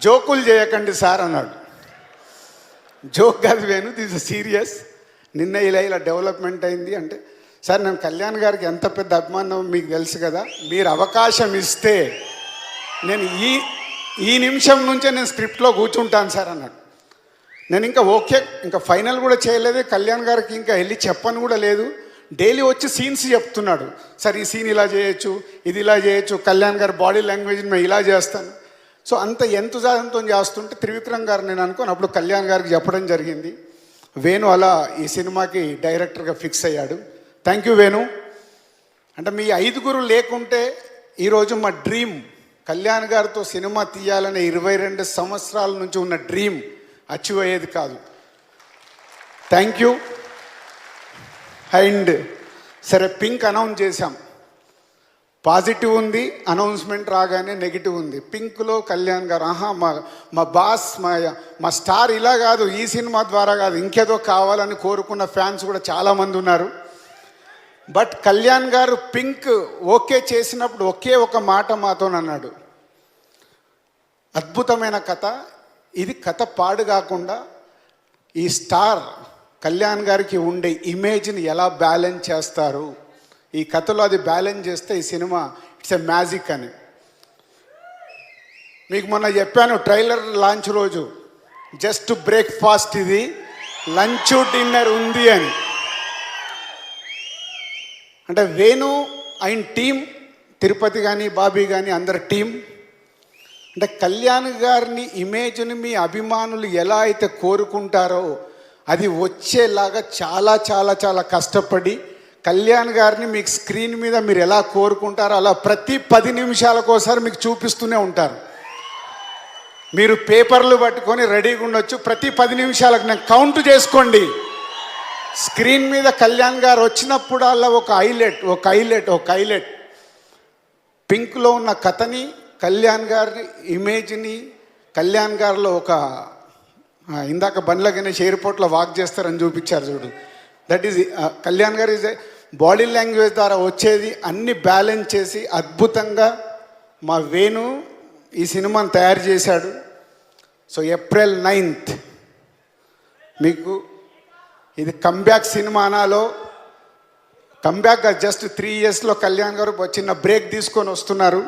జోకులు చేయకండి సార్ అన్నాడు. జోక్ కాదు వేణు, దిస్ ఇస్ సీరియస్, నిన్న ఇలా డెవలప్మెంట్ అయింది అంటే, సార్ నేను కళ్యాణ్ గారికి ఎంత పెద్ద అభిమానం మీకు తెలుసు కదా, మీరు అవకాశం ఇస్తే నేను ఈ నిమిషం నుంచే నేను స్క్రిప్ట్లో కూర్చుంటాను సార్ అన్నాడు. నేను ఇంకా ఓకే, ఇంకా ఫైనల్ కూడా చేయలేదు, కళ్యాణ్ గారికి ఇంకా వెళ్ళి చెప్పను కూడా లేదు. డైలీ వచ్చి సీన్స్ చెప్తున్నాడు, సార్ ఈ సీన్ ఇలా చేయొచ్చు, ఇది ఇలా చేయొచ్చు, కళ్యాణ్ గారి బాడీ లాంగ్వేజ్ మేము ఇలా చేస్తాను. సో అంత ఎంతుజాదంతో చేస్తుంటే త్రివిక్రమ్ గారు నేను అనుకోని అప్పుడు కళ్యాణ్ గారికి చెప్పడం జరిగింది. వేణు అలా ఈ సినిమాకి డైరెక్టర్గా ఫిక్స్ అయ్యాడు. Thank you Venu. అంటే మీ 5 లేకుంటే ఈరోజు మా డ్రీమ్ కళ్యాణ్ గారితో సినిమా తీయాలనే 22 సంవత్సరాల నుంచి ఉన్న డ్రీమ్ అచీవ్ అయ్యేది కాదు. Thank you. అండ్ సరే, పింక్ అనౌన్స్ చేశాం. పాజిటివ్ ఉంది, అనౌన్స్మెంట్ రాగానే నెగిటివ్ ఉంది. పింక్లో కళ్యాణ్ గారు మా బాస్ మా స్టార్ ఇలా కాదు, ఈ సినిమా ద్వారా కాదు, ఇంకేదో కావాలని కోరుకున్న ఫ్యాన్స్ కూడా చాలామంది ఉన్నారు. బట్ కళ్యాణ్ గారు పింక్ ఓకే చేసినప్పుడు ఒకే ఒక మాట మాతో అన్నాడు, అద్భుతమైన కథ, ఇది కథ పాడు కాకుండా ఈ స్టార్ కళ్యాణ్ గారికి ఉండే ఇమేజ్ని ఎలా బ్యాలెన్స్ చేస్తారు, ఈ కథలో అది బ్యాలెన్స్ చేస్తే ఈ సినిమా ఇట్స్ ఎ మ్యాజిక్ అని. మీకు మొన్న చెప్పాను ట్రైలర్ లాంచ్ రోజు, జస్ట్ బ్రేక్ఫాస్ట్ ఇది, లంచ్ డిన్నర్ ఉంది అని. అంటే వేణు ఆయన టీం, తిరుపతి కానీ బాబీ కానీ అందరి టీం, అంటే కళ్యాణ్ గారిని ఇమేజ్ని మీ అభిమానులు ఎలా అయితే కోరుకుంటారో అది వచ్చేలాగా చాలా చాలా చాలా కష్టపడి కళ్యాణ్ గారిని మీకు స్క్రీన్ మీద మీరు ఎలా కోరుకుంటారో అలా ప్రతి 10 నిమిషాలకోసారి మీకు చూపిస్తూనే ఉంటారు. మీరు పేపర్లు పట్టుకొని రెడీగా ఉండొచ్చు, ప్రతి 10 నిమిషాలకు నేను కౌంట్ చేసుకోండి. స్క్రీన్ మీద కళ్యాణ్ గారు వచ్చినప్పుడల్లా ఒక హైలైట్ పింక్లో ఉన్న కథని, కళ్యాణ్ గారి ఇమేజ్ని, కళ్యాణ్ గారిలో ఒక ఇందాక బండ్ల గణేష్ ఎయిర్పోర్ట్లో వాక్ చేస్తారని చూపించారు చూడు, దట్ ఈజ్ కళ్యాణ్ గారు ఈజ్ బాడీ లాంగ్వేజ్ ద్వారా వచ్చేది అన్ని బ్యాలెన్స్ చేసి అద్భుతంగా మా వేణు ఈ సినిమాను తయారు చేశాడు. సో April 9th మీకు ఇది కంబ్యాక్ సినిమా అనాలో, కంబ్యాక్ జస్ట్ 3 yearsలో కళ్యాణ్ గారు చిన్న బ్రేక్ తీసుకొని వస్తున్నారు.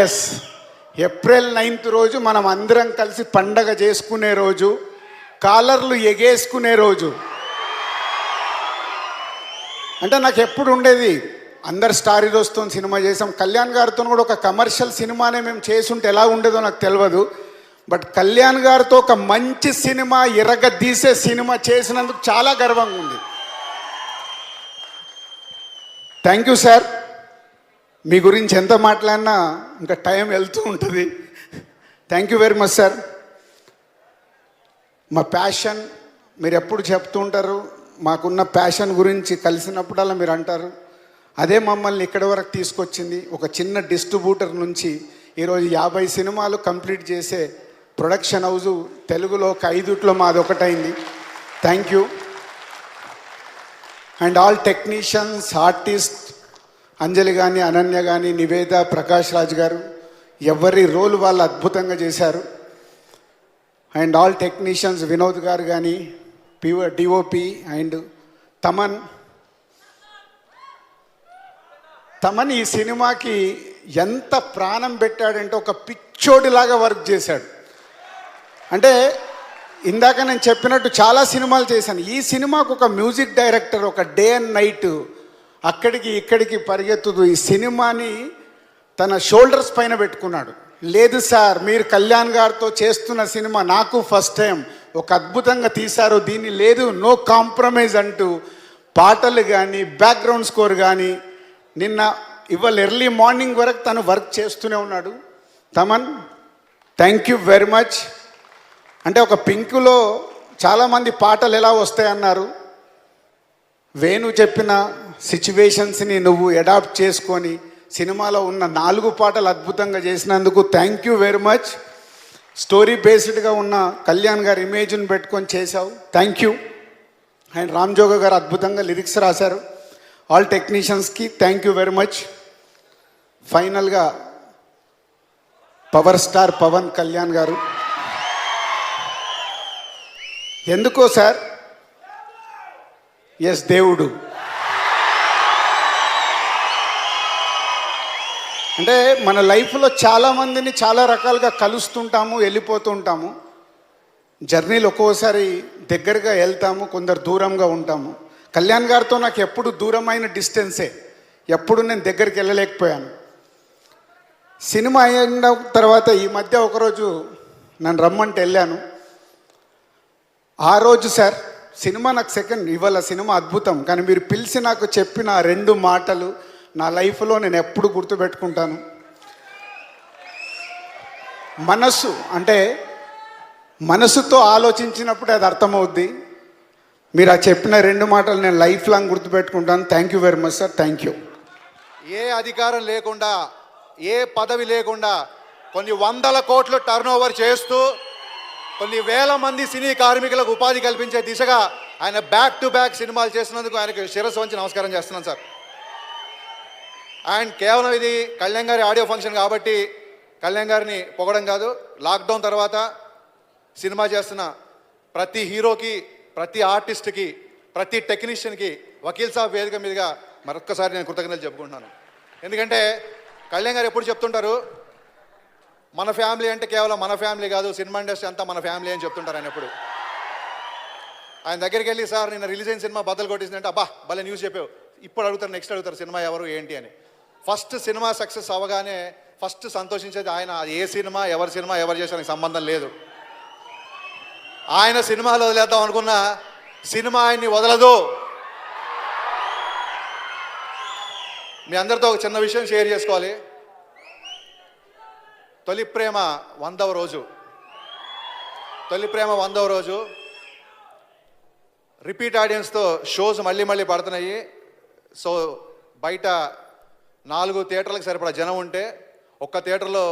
ఎస్, April 9th రోజు మనం అందరం కలిసి పండగ చేసుకునే రోజు, కాలర్లు ఎగేసుకునే రోజు. అంటే నాకు ఎప్పుడు ఉండేది, అందరు స్టార్ హీరోస్తో సినిమా చేసాం, కళ్యాణ్ గారితో కూడా ఒక కమర్షియల్ సినిమానే మేము చేసుంటే ఎలా ఉండేదో నాకు తెలియదు. బట్ కళ్యాణ్ గారితో ఒక మంచి సినిమా, ఎరగదీసే సినిమా చేసినందుకు చాలా గర్వంగా ఉంది. Thank you sir. మీ గురించి ఎంత మాట్లాడినా ఇంకా టైం వెళ్తూ ఉంటుంది. Thank you very much sir. మా ప్యాషన్ మీరు ఎప్పుడు చెప్తూ ఉంటారు, మాకున్న ప్యాషన్ గురించి కలిసినప్పుడల్లా మీరు అంటారు, అదే మమ్మల్ని ఇక్కడి వరకు తీసుకొచ్చింది. ఒక చిన్న డిస్ట్రిబ్యూటర్ నుంచి ఈరోజు 50 సినిమాలు కంప్లీట్ చేసే ప్రొడక్షన్ హౌజు తెలుగులో ఒక 5 మాది ఒకటైంది. Thank you. And all technicians, artist, Anjali కానీ, అనన్య కానీ, నివేద, ప్రకాష్ రాజ్ గారు, ఎవరి రోల్ వాళ్ళు అద్భుతంగా చేశారు. అండ్ ఆల్ టెక్నీషియన్స్, వినోద్ గారు కానీ, డిఓపి అండ్ తమన్ ఈ సినిమాకి ఎంత ప్రాణం పెట్టాడంటే ఒక పిచ్చోడిలాగా వర్క్ చేశాడు. అంటే ఇందాక నేను చెప్పినట్టు చాలా సినిమాలు చేశాను, ఈ సినిమాకు ఒక మ్యూజిక్ డైరెక్టర్ ఒక డే అండ్ నైట్ అక్కడికి ఇక్కడికి పరిగెత్తుతూ ఈ సినిమాని తన షోల్డర్స్ పైన పెట్టుకున్నాడు. లేదు సార్, మీరు కళ్యాణ్ గారితో చేస్తున్న సినిమా నాకు ఫస్ట్ టైం, ఒక అద్భుతంగా తీశారు, దీన్ని లేదు నో కాంప్రమైజ్ అంటూ పాటలు కానీ, బ్యాక్గ్రౌండ్ స్కోర్ కానీ, ఇవాళ ఎర్లీ మార్నింగ్ వరకు తను వర్క్ చేస్తూనే ఉన్నాడు. Thaman, thank you very much. అంటే ఒక పింకులో చాలామంది పాటలు ఎలా వస్తాయన్నారు, వేణు చెప్పిన సిచ్యువేషన్స్ని నువ్వు అడాప్ట్ చేసుకొని సినిమాలో ఉన్న 4 పాటలు అద్భుతంగా చేసినందుకు thank you very much. Story బేస్డ్గా ఉన్న కళ్యాణ్ గారి ఇమేజ్ని పెట్టుకొని చేశావు, thank you. And Ram Joga గారు అద్భుతంగా లిరిక్స్ రాశారు. ఆల్ టెక్నీషియన్స్కి థ్యాంక్ యూ వెరీ మచ్. ఫైనల్గా పవర్ స్టార్ పవన్ కళ్యాణ్ గారు, ఎందుకో సార్, ఎస్ దేవుడు. అంటే మన లైఫ్లో చాలామందిని చాలా రకాలుగా కలుస్తుంటాము, వెళ్ళిపోతూ ఉంటాము. జర్నీలు ఒక్కోసారి దగ్గరగా వెళ్తాము, కొందరు దూరంగా ఉంటాము. కళ్యాణ్ గారితో నాకు ఎప్పుడు దూరమైన డిస్టెన్సే, ఎప్పుడు నేను దగ్గరికి వెళ్ళలేకపోయాను. సినిమా అయిన తర్వాత ఈ మధ్య ఒకరోజు నన్ను రమ్మంటే వెళ్ళాను. ఆ రోజు సార్ సినిమా నాకు సెకండ్, ఇవాళ సినిమా అద్భుతం, కానీ మీరు పిలిచి నాకు చెప్పిన 2 మాటలు నా లైఫ్లో నేను ఎప్పుడు గుర్తుపెట్టుకుంటాను. మనస్సు అంటే మనసుతో ఆలోచించినప్పుడు అది అర్థమవుద్ది. మీరు ఆ చెప్పిన 2 మాటలు నేను లైఫ్ లాంగ్ గుర్తుపెట్టుకుంటాను. Thank you very much sir, thank you. ఏ అధికారం లేకుండా, ఏ పదవి లేకుండా కొన్ని వందల కోట్లు టర్నోవర్ చేస్తూ కొన్ని వేల మంది సినీ కార్మికులకు ఉపాధి కల్పించే దిశగా ఆయన బ్యాక్ టు బ్యాక్ సినిమాలు చేస్తున్నందుకు ఆయనకు శిరస్సు వంచి నమస్కారం చేస్తున్నాను సార్. అండ్ కేవలం ఇది కళ్యాణ్ గారి ఆడియో ఫంక్షన్ కాబట్టి కళ్యాణ్ గారిని పొగడం కాదు, లాక్డౌన్ తర్వాత సినిమా చేస్తున్న ప్రతి హీరోకి, ప్రతి ఆర్టిస్ట్కి, ప్రతి టెక్నీషియన్కి వకీల్ సాబ్ వేదిక మీదుగా మరొక్కసారి నేను కృతజ్ఞతలు చెప్పుకుంటున్నాను. ఎందుకంటే కళ్యాణ్ గారు ఎప్పుడు చెప్తుంటారు, మన ఫ్యామిలీ అంటే కేవలం మన ఫ్యామిలీ కాదు, సినిమా ఇండస్ట్రీ అంతా మన ఫ్యామిలీ అని చెప్తుంటారు ఆయన ఎప్పుడు. ఆయన దగ్గరికి వెళ్ళి, సార్ నిన్న రిలీజ్ అయిన సినిమా బద్దలు కొట్టేసిందంటే, అబ్బా భలే న్యూస్ చెప్పావు, ఇప్పుడు అడుగుతారు, నెక్స్ట్ అడుగుతారు సినిమా ఎవరు ఏంటి అని. ఫస్ట్ సినిమా సక్సెస్ అవ్వగానే ఫస్ట్ సంతోషించేది ఆయన. అది ఏ సినిమా ఎవరు చేసానికి సంబంధం లేదు. ఆయన సినిమాలు వదిలేద్దాం అనుకున్న సినిమా ఆయన్ని వదలదు. మీ అందరితో ఒక చిన్న విషయం షేర్ చేసుకోవాలి. తొలి ప్రేమ 100వ రోజు, తొలి ప్రేమ 100వ రోజు రిపీట్ ఆడియన్స్తో షోస్ మళ్ళీ పడుతున్నాయి. సో బయట 4 థియేటర్లకు సరిపడా జనం ఉంటే ఒక్క థియేటర్లో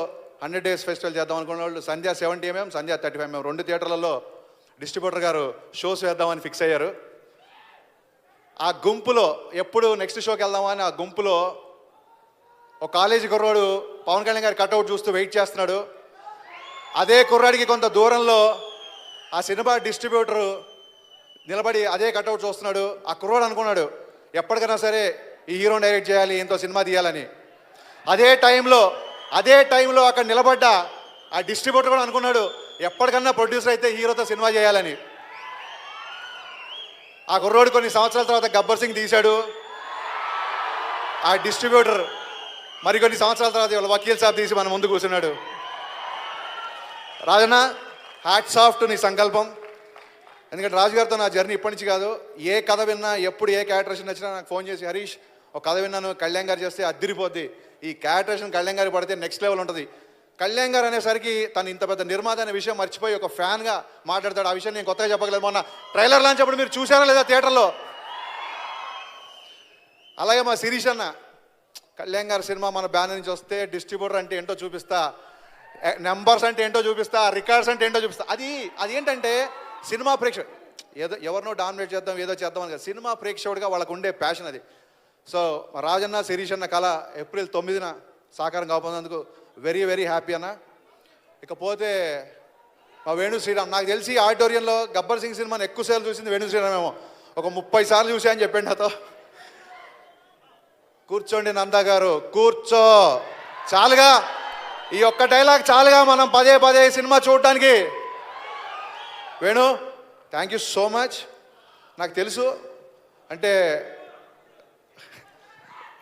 100 డేస్ ఫెస్టివల్ చేద్దాం అనుకున్న వాళ్ళు సంధ్యా 70mm, సంధ్యా 35mm 2 థియేటర్లలో డిస్ట్రిబ్యూటర్ గారు షోస్ వేద్దామని ఫిక్స్ అయ్యారు. ఆ గుంపులో ఎప్పుడు నెక్స్ట్ షోకి వెళ్దామని ఆ గుంపులో ఒక కాలేజీ కుర్రాడు పవన్ కళ్యాణ్ గారి కట్అవుట్ చూస్తూ వెయిట్ చేస్తున్నాడు. అదే కుర్రాడికి కొంత దూరంలో ఆ సినిమా డిస్ట్రిబ్యూటరు నిలబడి అదే కట్అవుట్ చూస్తున్నాడు. ఆ కుర్రాడు అనుకున్నాడు, ఎప్పటికైనా సరే ఈ హీరోని డైరెక్ట్ చేయాలి, ఎంతో సినిమా తీయాలని. అదే టైంలో అక్కడ నిలబడ్డ ఆ డిస్ట్రిబ్యూటర్ కూడా అనుకున్నాడు, ఎప్పటికన్నా ప్రొడ్యూసర్ అయితే హీరోతో సినిమా చేయాలని. ఆ కుర్రోడు కొన్ని సంవత్సరాల తర్వాత గబ్బర్ సింగ్ తీశాడు. ఆ డిస్ట్రిబ్యూటర్ మరికొన్ని సంవత్సరాల తర్వాత ఇవాళ వకీల్ సాబ్ తీసి మన ముందు కూర్చున్నాడు. రాజన్న, హ్యాట్స్ ఆఫ్ టు నీ సంకల్పం. ఎందుకంటే రాజుగారితో నా జర్నీ ఇప్పటి నుంచి కాదు, ఏ కథ విన్నా, ఎప్పుడు ఏ క్యారెక్టరేషన్ వచ్చినా నాకు ఫోన్ చేసి, హరీష్ ఒక కథ విన్నాను, కళ్యాణ్ గారు చేస్తే అద్దిరిపోద్ది, ఈ క్యారెక్టరేషన్ కళ్యాణ్ గారికి పడితే నెక్స్ట్ లెవెల్ ఉంటుంది. కళ్యాణ్ గారు అనేసరికి తను ఇంత పెద్ద నిర్మాత అనే విషయం మర్చిపోయి ఒక ఫ్యాన్గా మాట్లాడతాడు. ఆ విషయం నేను కొత్తగా చెప్పగలేదు. మొన్న ట్రైలర్ లాంచ్ అప్పుడు మీరు చూసారా లేదా థియేటర్లో? అలాగే మా శిరీష్ అన్న, కళ్యాణ్ గారి సినిమా మన బ్యానర్ నుంచి వస్తే డిస్ట్రిబ్యూటర్ అంటే ఏంటో చూపిస్తా, నెంబర్స్ అంటే ఏంటో చూపిస్తా, రికార్డ్స్ అంటే ఏంటో చూపిస్తా. అది ఏంటంటే సినిమా ప్రేక్షకుడు ఏదో ఎవరినో డామినేట్ చేద్దాం, ఏదో చేద్దాం అని కాదు, సినిమా ప్రేక్షకుడిగా వాళ్ళకు ఉండే ప్యాషన్ అది. సో రాజన్న, శిరీష్ అన్న కళ ఏప్రిల్ 9న సాకారం కాబోతున్నందుకు వెరీ హ్యాపీ అన్న. ఇకపోతే మా వేణు శ్రీరామ్, నాకు తెలిసి ఆడిటోరియంలో గబ్బర్ సింగ్ సినిమాని ఎక్కువసార్లు చూసింది వేణు శ్రీరామ్ ఏమో, ఒక 30 సార్లు చూసా అని చెప్పండి నాతో. కూర్చోండి నందా గారు, కూర్చో, చాలుగా ఈ ఒక్క డైలాగ్ చాలుగా మనం పదే సినిమా చూడటానికి. Venu, thank you so much. నాకు తెలుసు అంటే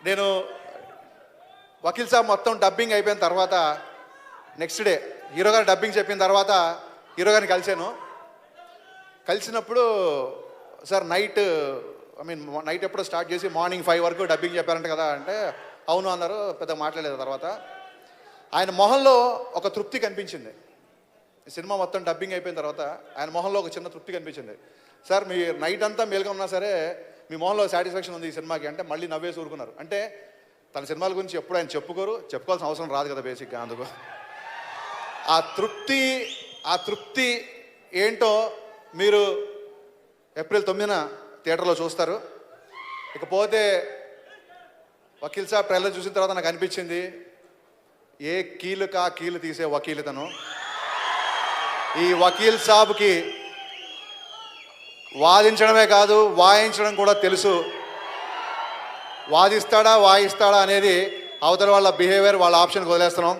నేను వకీల్ సాబ్ మొత్తం డబ్బింగ్ అయిపోయిన తర్వాత నెక్స్ట్ డే హీరో గారు డబ్బింగ్ చెప్పిన తర్వాత హీరో గారిని కలిసినప్పుడు సార్ నైట్ ఎప్పుడో స్టార్ట్ చేసి మార్నింగ్ 5 వరకు డబ్బింగ్ చెప్పారంట కదా అంటే, అవును అన్నారు. పెద్ద మాట్లాడలేదు. తర్వాత ఆయన మొహంలో ఒక తృప్తి కనిపించింది. సినిమా మొత్తం డబ్బింగ్ అయిపోయిన తర్వాత ఆయన మొహంలో ఒక చిన్న తృప్తి కనిపించింది. సార్ మీ నైట్ అంతా మేలుగా ఉన్నా సరే మీ మొహంలో సాటిస్ఫాక్షన్ ఉంది ఈ సినిమాకి అంటే మళ్ళీ నవ్వేసి ఊరుకున్నారు. అంటే తన సినిమాల గురించి ఎప్పుడు ఆయన చెప్పుకోవాల్సిన అవసరం రాదు కదా బేసిక్గా. అందుకు ఆ తృప్తి ఏంటో మీరు ఏప్రిల్ 9న థియేటర్లో చూస్తారు. ఇకపోతే వకీల్ సాబ్ ట్రైలర్ చూసిన తర్వాత నాకు అనిపించింది, ఏ కీలు తీసే వకీలుతను. ఈ వకీల్ సాబ్కి వాదించడమే కాదు, వాయించడం కూడా తెలుసు. వాయిస్తాడా అనేది అవతల వాళ్ళ బిహేవియర్, వాళ్ళ ఆప్షన్కి వదిలేస్తున్నాం.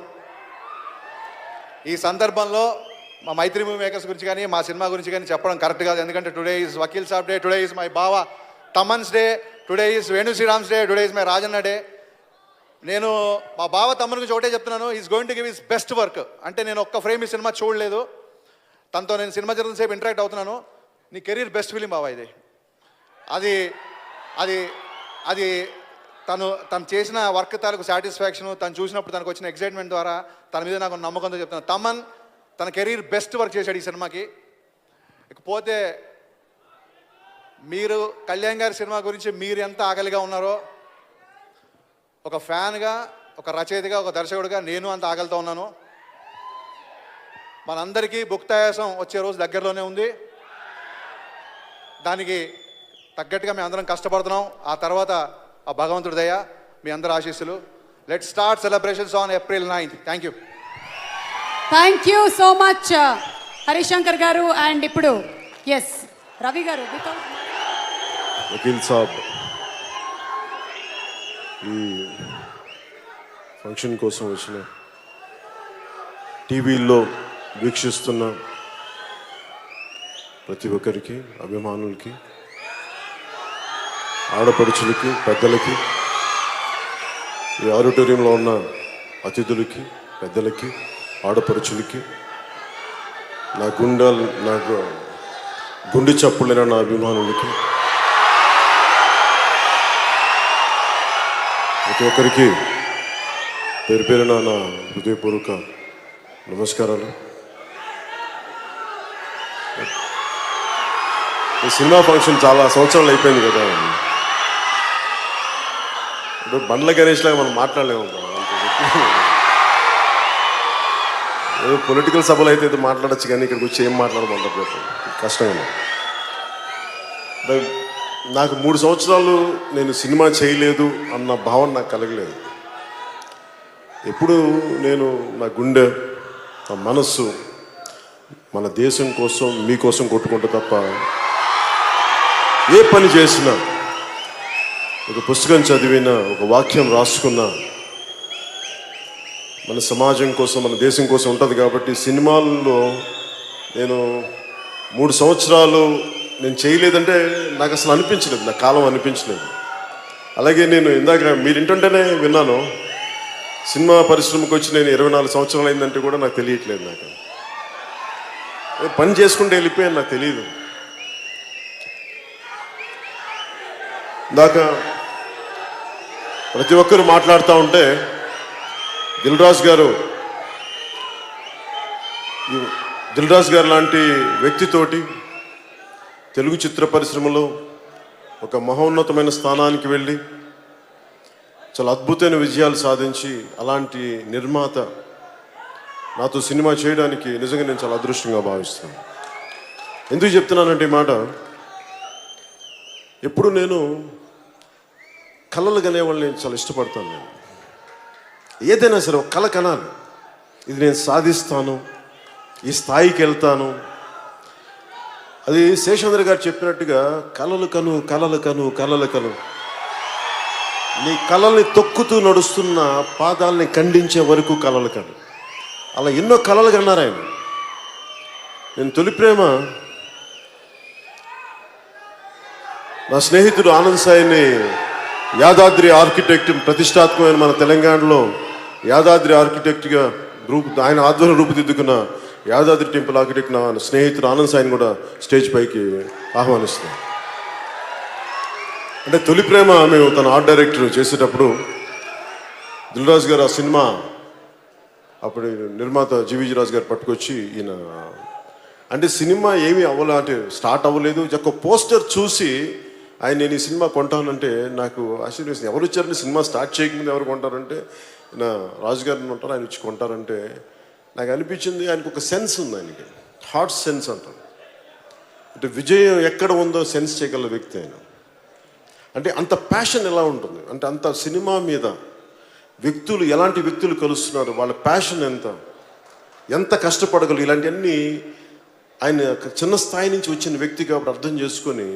ఈ సందర్భంలో మా మైత్రి మూవీ మేకర్స్ గురించి కానీ మా సినిమా గురించి కానీ చెప్పడం కరెక్ట్ కాదు. ఎందుకంటే today is Vakeel Saab day, today is my బావ Thaman's day, today is Venu Sriram's day, today is my Rajanna day. నేను మా బావ తమ్ముని గురించి ఒకటే చెప్తున్నాను, is going to give his best work. అంటే నేను ఒక్క ఫ్రేమ్ ఈ సినిమా చూడలేదు, తనతో నేను సినిమా జరుగుతున్న సేపు ఇంటరాక్ట్ అవుతున్నాను. నీ కెరీర్ బెస్ట్ ఫిలిం బావా ఇది. అది అది అది తను చేసిన వర్క్ తాలూకు సాటిస్ఫాక్షన్, తను చూసినప్పుడు తనకు వచ్చిన ఎక్సైట్మెంట్ ద్వారా తన మీద నాకు నమ్మకంతో చెప్తున్నాను. తమన్ తన కెరీర్ బెస్ట్ వర్క్ చేశాడు ఈ సినిమాకి. ఇకపోతే మీరు కళ్యాణ్ గారి సినిమా గురించి మీరు ఎంత ఆకలిగా ఉన్నారో, ఒక ఫ్యాన్గా, ఒక రచయితగా, ఒక దర్శకుడిగా నేను అంత ఆకలితో ఉన్నాను. మనందరికీ భుక్తాయాసం వచ్చే రోజు దగ్గరలోనే ఉంది. దానికి తగ్గట్టుగా మేము అందరం కష్టపడుతున్నాం. ఆ తర్వాత ఆ భగవంతుడి దయ, మీ అందరి ఆశీస్సులు. Let start celebrations on April 9th. Thank you. Thank you so much Harishankar గారు. అండ్ ఇప్పుడు ఎస్ రవి గారు, వకీల్ సాబ్ ఈ ఫంక్షన్ కోసం వచ్చిన టీవీల్లో వీక్షిస్తున్న ప్రతి ఒక్కరికి, అభిమానులకి, ఆడపడుచులకి, పెద్దలకి, ఈ ఆడిటోరియంలో ఉన్న అతిథులకి, పెద్దలకి, ఆడపడుచులకి, నాకు గుండె చప్పులైన నా అభిమానులకి, ప్రతి ఒక్కరికి పేరు పేరున నా హృదయపూర్వక నమస్కారాలు. ఈ సినిమా ఫంక్షన్ చాలా సంవత్సరాలు అయిపోయింది కదా, ఇప్పుడు బండ్ల గణేష్ లాగా మనం మాట్లాడలేము. ఏదో పొలిటికల్ సభలు అయితే ఏదో మాట్లాడచ్చు, కానీ ఇక్కడికి వచ్చి ఏం మాట్లాడమంటారు కష్టంగా. నాకు 3 సంవత్సరాలు నేను సినిమా చేయలేదు అన్న భావన నాకు కలగలేదు. ఎప్పుడు నేను నా గుండె, నా మనస్సు మన దేశం కోసం, మీకోసం కొట్టుకుంటే తప్ప ఏ పని చేసినా, ఒక పుస్తకం చదివినా, ఒక వాక్యం రాసుకున్నా మన సమాజం కోసం, మన దేశం కోసం ఉంటుంది. కాబట్టి సినిమాల్లో నేను 3 సంవత్సరాలు నేను చేయలేదంటే నాకు అసలు అనిపించలేదు, నా కాలం అనిపించలేదు. అలాగే నేను ఇందాక మీరు ఇంటుంటేనే విన్నాను, సినిమా పరిశ్రమకు వచ్చి నేను 24 సంవత్సరాలు అయిందంటే కూడా నాకు తెలియట్లేదు. నాకు పని చేసుకుంటే వెళ్ళిపోయాను, నాకు తెలియదు. ఇందాక ప్రతి ఒక్కరు మాట్లాడుతూ ఉంటే దిల్ రాజు గారు లాంటి వ్యక్తితోటి తెలుగు చిత్ర పరిశ్రమలో ఒక మహోన్నతమైన స్థానానికి వెళ్ళి చాలా అద్భుతమైన విజయాలు సాధించి, అలాంటి నిర్మాత నాతో సినిమా చేయడానికి నిజంగా నేను చాలా అదృష్టంగా భావిస్తున్నాను. ఎందుకు చెప్తున్నానంటే ఈ మాట, ఎప్పుడు నేను కళలు కనేవాళ్ళని నేను చాలా ఇష్టపడతాను. నేను ఏదైనా సరే ఒక కళ కనాలి, ఇది నేను సాధిస్తాను, ఈ స్థాయికి వెళ్తాను. అది శేషేంద్ర గారు చెప్పినట్టుగా కళలు కను, కళలు కను, కళలు కను. నీ కళల్ని తొక్కుతూ నడుస్తున్న పాదాలని ఖండించే వరకు కళలు కను. అలా ఎన్నో కళలు కన్నారు ఆయన. నేను తొలి ప్రేమ నా స్నేహితుడు ఆనంద్ సాయిని యాదాద్రి ఆర్కిటెక్ట్, ప్రతిష్టాత్మకమైన మన తెలంగాణలో యాదాద్రి ఆర్కిటెక్ట్గా ఆయన ఆధ్వర్యం రూపుదిద్దుకున్న యాదాద్రి టెంపుల్ ఆర్కిటెక్ట్ నా స్నేహితుడు ఆనంద్ సాయిని కూడా స్టేజ్ పైకి ఆహ్వానిస్తున్నాం. అంటే తొలి ప్రేమ మేము తన ఆర్ట్ డైరెక్టర్ చేసేటప్పుడు దిల్ రాజు గారు ఆ సినిమా అప్పుడు నిర్మాత జీవీజీ రాజు గారు పట్టుకొచ్చి ఈయన అంటే సినిమా ఏమీ అంటే స్టార్ట్ అవ్వలేదు, ఒక పోస్టర్ చూసి ఆయన నేను ఈ సినిమా కొంటానంటే నాకు ఆశ్చర్యం. ఎవరు వచ్చారని సినిమా స్టార్ట్ చేయకముందు ఎవరు కొంటారంటే నా రాజుగారిని ఉంటారు, ఆయన వచ్చి కొంటారంటే నాకు అనిపించింది ఆయనకు ఒక సెన్స్ ఉంది, ఆయనకి హార్ట్ సెన్స్ అంటారు. అంటే విజయం ఎక్కడ ఉందో సెన్స్ చేయగల వ్యక్తి ఆయన. అంటే అంత ప్యాషన్ ఎలా ఉంటుంది అంటే అంత సినిమా మీద వ్యక్తులు, ఎలాంటి వ్యక్తులు కలుస్తున్నారు, వాళ్ళ ప్యాషన్ ఎంత కష్టపడగలరు, ఇలాంటివన్నీ ఆయన చిన్న స్థాయి నుంచి వచ్చిన వ్యక్తి కాబట్టి అర్థం చేసుకొని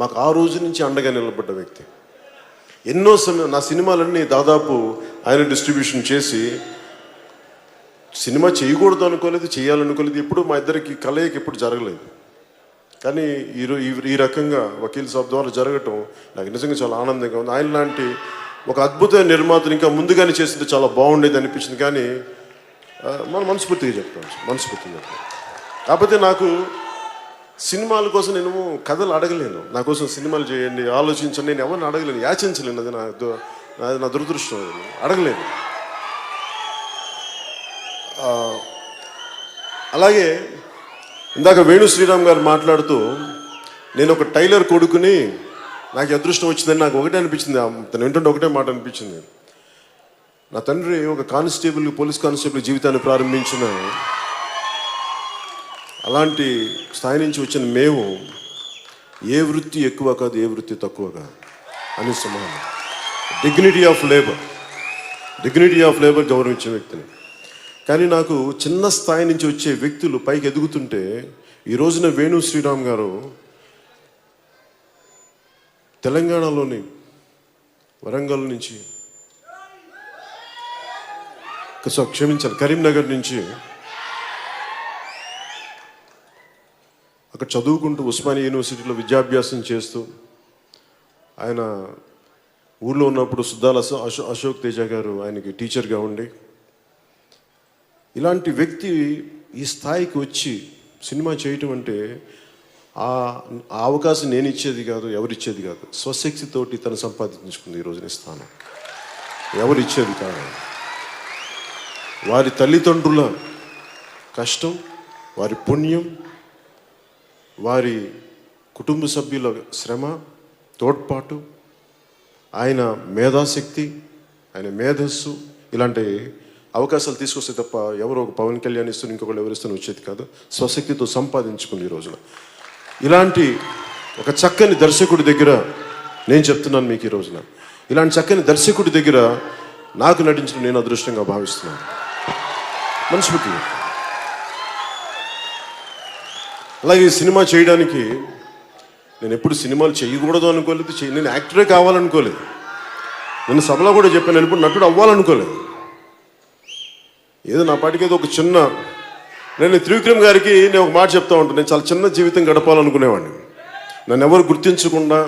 మాకు ఆ రోజు నుంచి అండగా నిలబడ్డ వ్యక్తి. ఎన్నో నా సినిమాలన్నీ దాదాపు ఆయన డిస్ట్రిబ్యూషన్ చేసి, సినిమా చేయకూడదు అనుకోలేదు, చేయాలనుకోలేదు, ఎప్పుడు మా ఇద్దరికి కలయిక ఎప్పుడు జరగలేదు. కానీ ఈ రకంగా వకీల్ సాబ్ ద్వారా జరగటం నాకు నిజంగా చాలా ఆనందంగా ఉంది. ఆయన లాంటి ఒక అద్భుతమైన నిర్మాతను ఇంకా ముందుగానే చేసింది చాలా బాగుండేది అనిపించింది. కానీ మనం మనస్ఫూర్తిగా చెప్తాం, మనస్ఫూర్తిగా చెప్తాం. కాకపోతే నాకు సినిమాల కోసం నేను కథలు అడగలేను. నా కోసం సినిమాలు చేయండి, ఆలోచించండి, నేను ఎవరిని అడగలేను, యాచించలేను. అది నా దురదృష్టం, అడగలేను. అలాగే ఇందాక వేణు శ్రీరామ్ గారు మాట్లాడుతూ నేను ఒక టైలర్ కొడుకుని నాకు అదృష్టం వచ్చిందని నాకు ఒకటే అనిపించింది. తను ఏంటంటే ఒకటే మాట అనిపించింది. నా తండ్రి ఒక కానిస్టేబుల్, పోలీస్ కానిస్టేబుల్ జీవితాన్ని ప్రారంభించిన అలాంటి స్థాయి నుంచి వచ్చిన మేము ఏ వృత్తి ఎక్కువ కాదు, ఏ వృత్తి తక్కువ కాదు అని సమానం. డిగ్నిటీ ఆఫ్ లేబర్ గౌరవించిన వ్యక్తిని. కానీ నాకు చిన్న స్థాయి నుంచి వచ్చే వ్యక్తులు పైకి ఎదుగుతుంటే ఈ రోజున వేణు శ్రీరామ్ గారు తెలంగాణలోని వరంగల్ నుంచి, క్షమించాలి, కరీంనగర్ నుంచి అక్కడ చదువుకుంటూ ఉస్మానియా యూనివర్సిటీలో విద్యాభ్యాసం చేస్తూ ఆయన ఊళ్ళో ఉన్నప్పుడు సుద్దాల అశోక్ తేజ గారు ఆయనకి టీచర్గా ఉండి, ఇలాంటి వ్యక్తి ఈ స్థాయికి వచ్చి సినిమా చేయటం అంటే ఆ అవకాశం నేను ఇచ్చేది కాదు, ఎవరిచ్చేది కాదు. స్వశక్తితోటి తను సంపాదించుకుంది ఈ రోజున స్థానం. ఎవరిచ్చేది కాదు. వారి తల్లిదండ్రుల కష్టం, వారి పుణ్యం, వారి కుటుంబ సభ్యుల శ్రమ, తోడ్పాటు, ఆయన మేధాశక్తి, ఆయన మేధస్సు, ఇలాంటి అవకాశాలు తీసుకొస్తే తప్ప ఎవరో ఒక పవన్ కళ్యాణ్ ఇస్తున్న ఇంకొకళ్ళు ఎవరిస్తున్న వచ్చేది కాదు. స్వశక్తితో సంపాదించుకుంది ఈ రోజున. ఇలాంటి ఒక చక్కని దర్శకుడి దగ్గర నేను చెప్తున్నాను మీకు ఈ రోజున, ఇలాంటి చక్కని దర్శకుడి దగ్గర నాకు నటించడం నేను అదృష్టంగా భావిస్తున్నాను, మనస్ఫూర్తిగా. అలాగే ఈ సినిమా చేయడానికి నేను ఎప్పుడు సినిమాలు చేయకూడదు అనుకోలేదు, నేను యాక్టరే కావాలనుకోలేదు. నేను సభలో కూడా చెప్పాను, నేను ఎప్పుడు నటుడు అవ్వాలనుకోలేదు. ఏదో నా పాటికి ఏదో ఒక చిన్న, నేను త్రివిక్రమ్ గారికి నేను ఒక మాట చెప్తా ఉంటాను, నేను చాలా చిన్న జీవితం గడపాలనుకునేవాడిని. నన్ను ఎవరు గుర్తించకుండా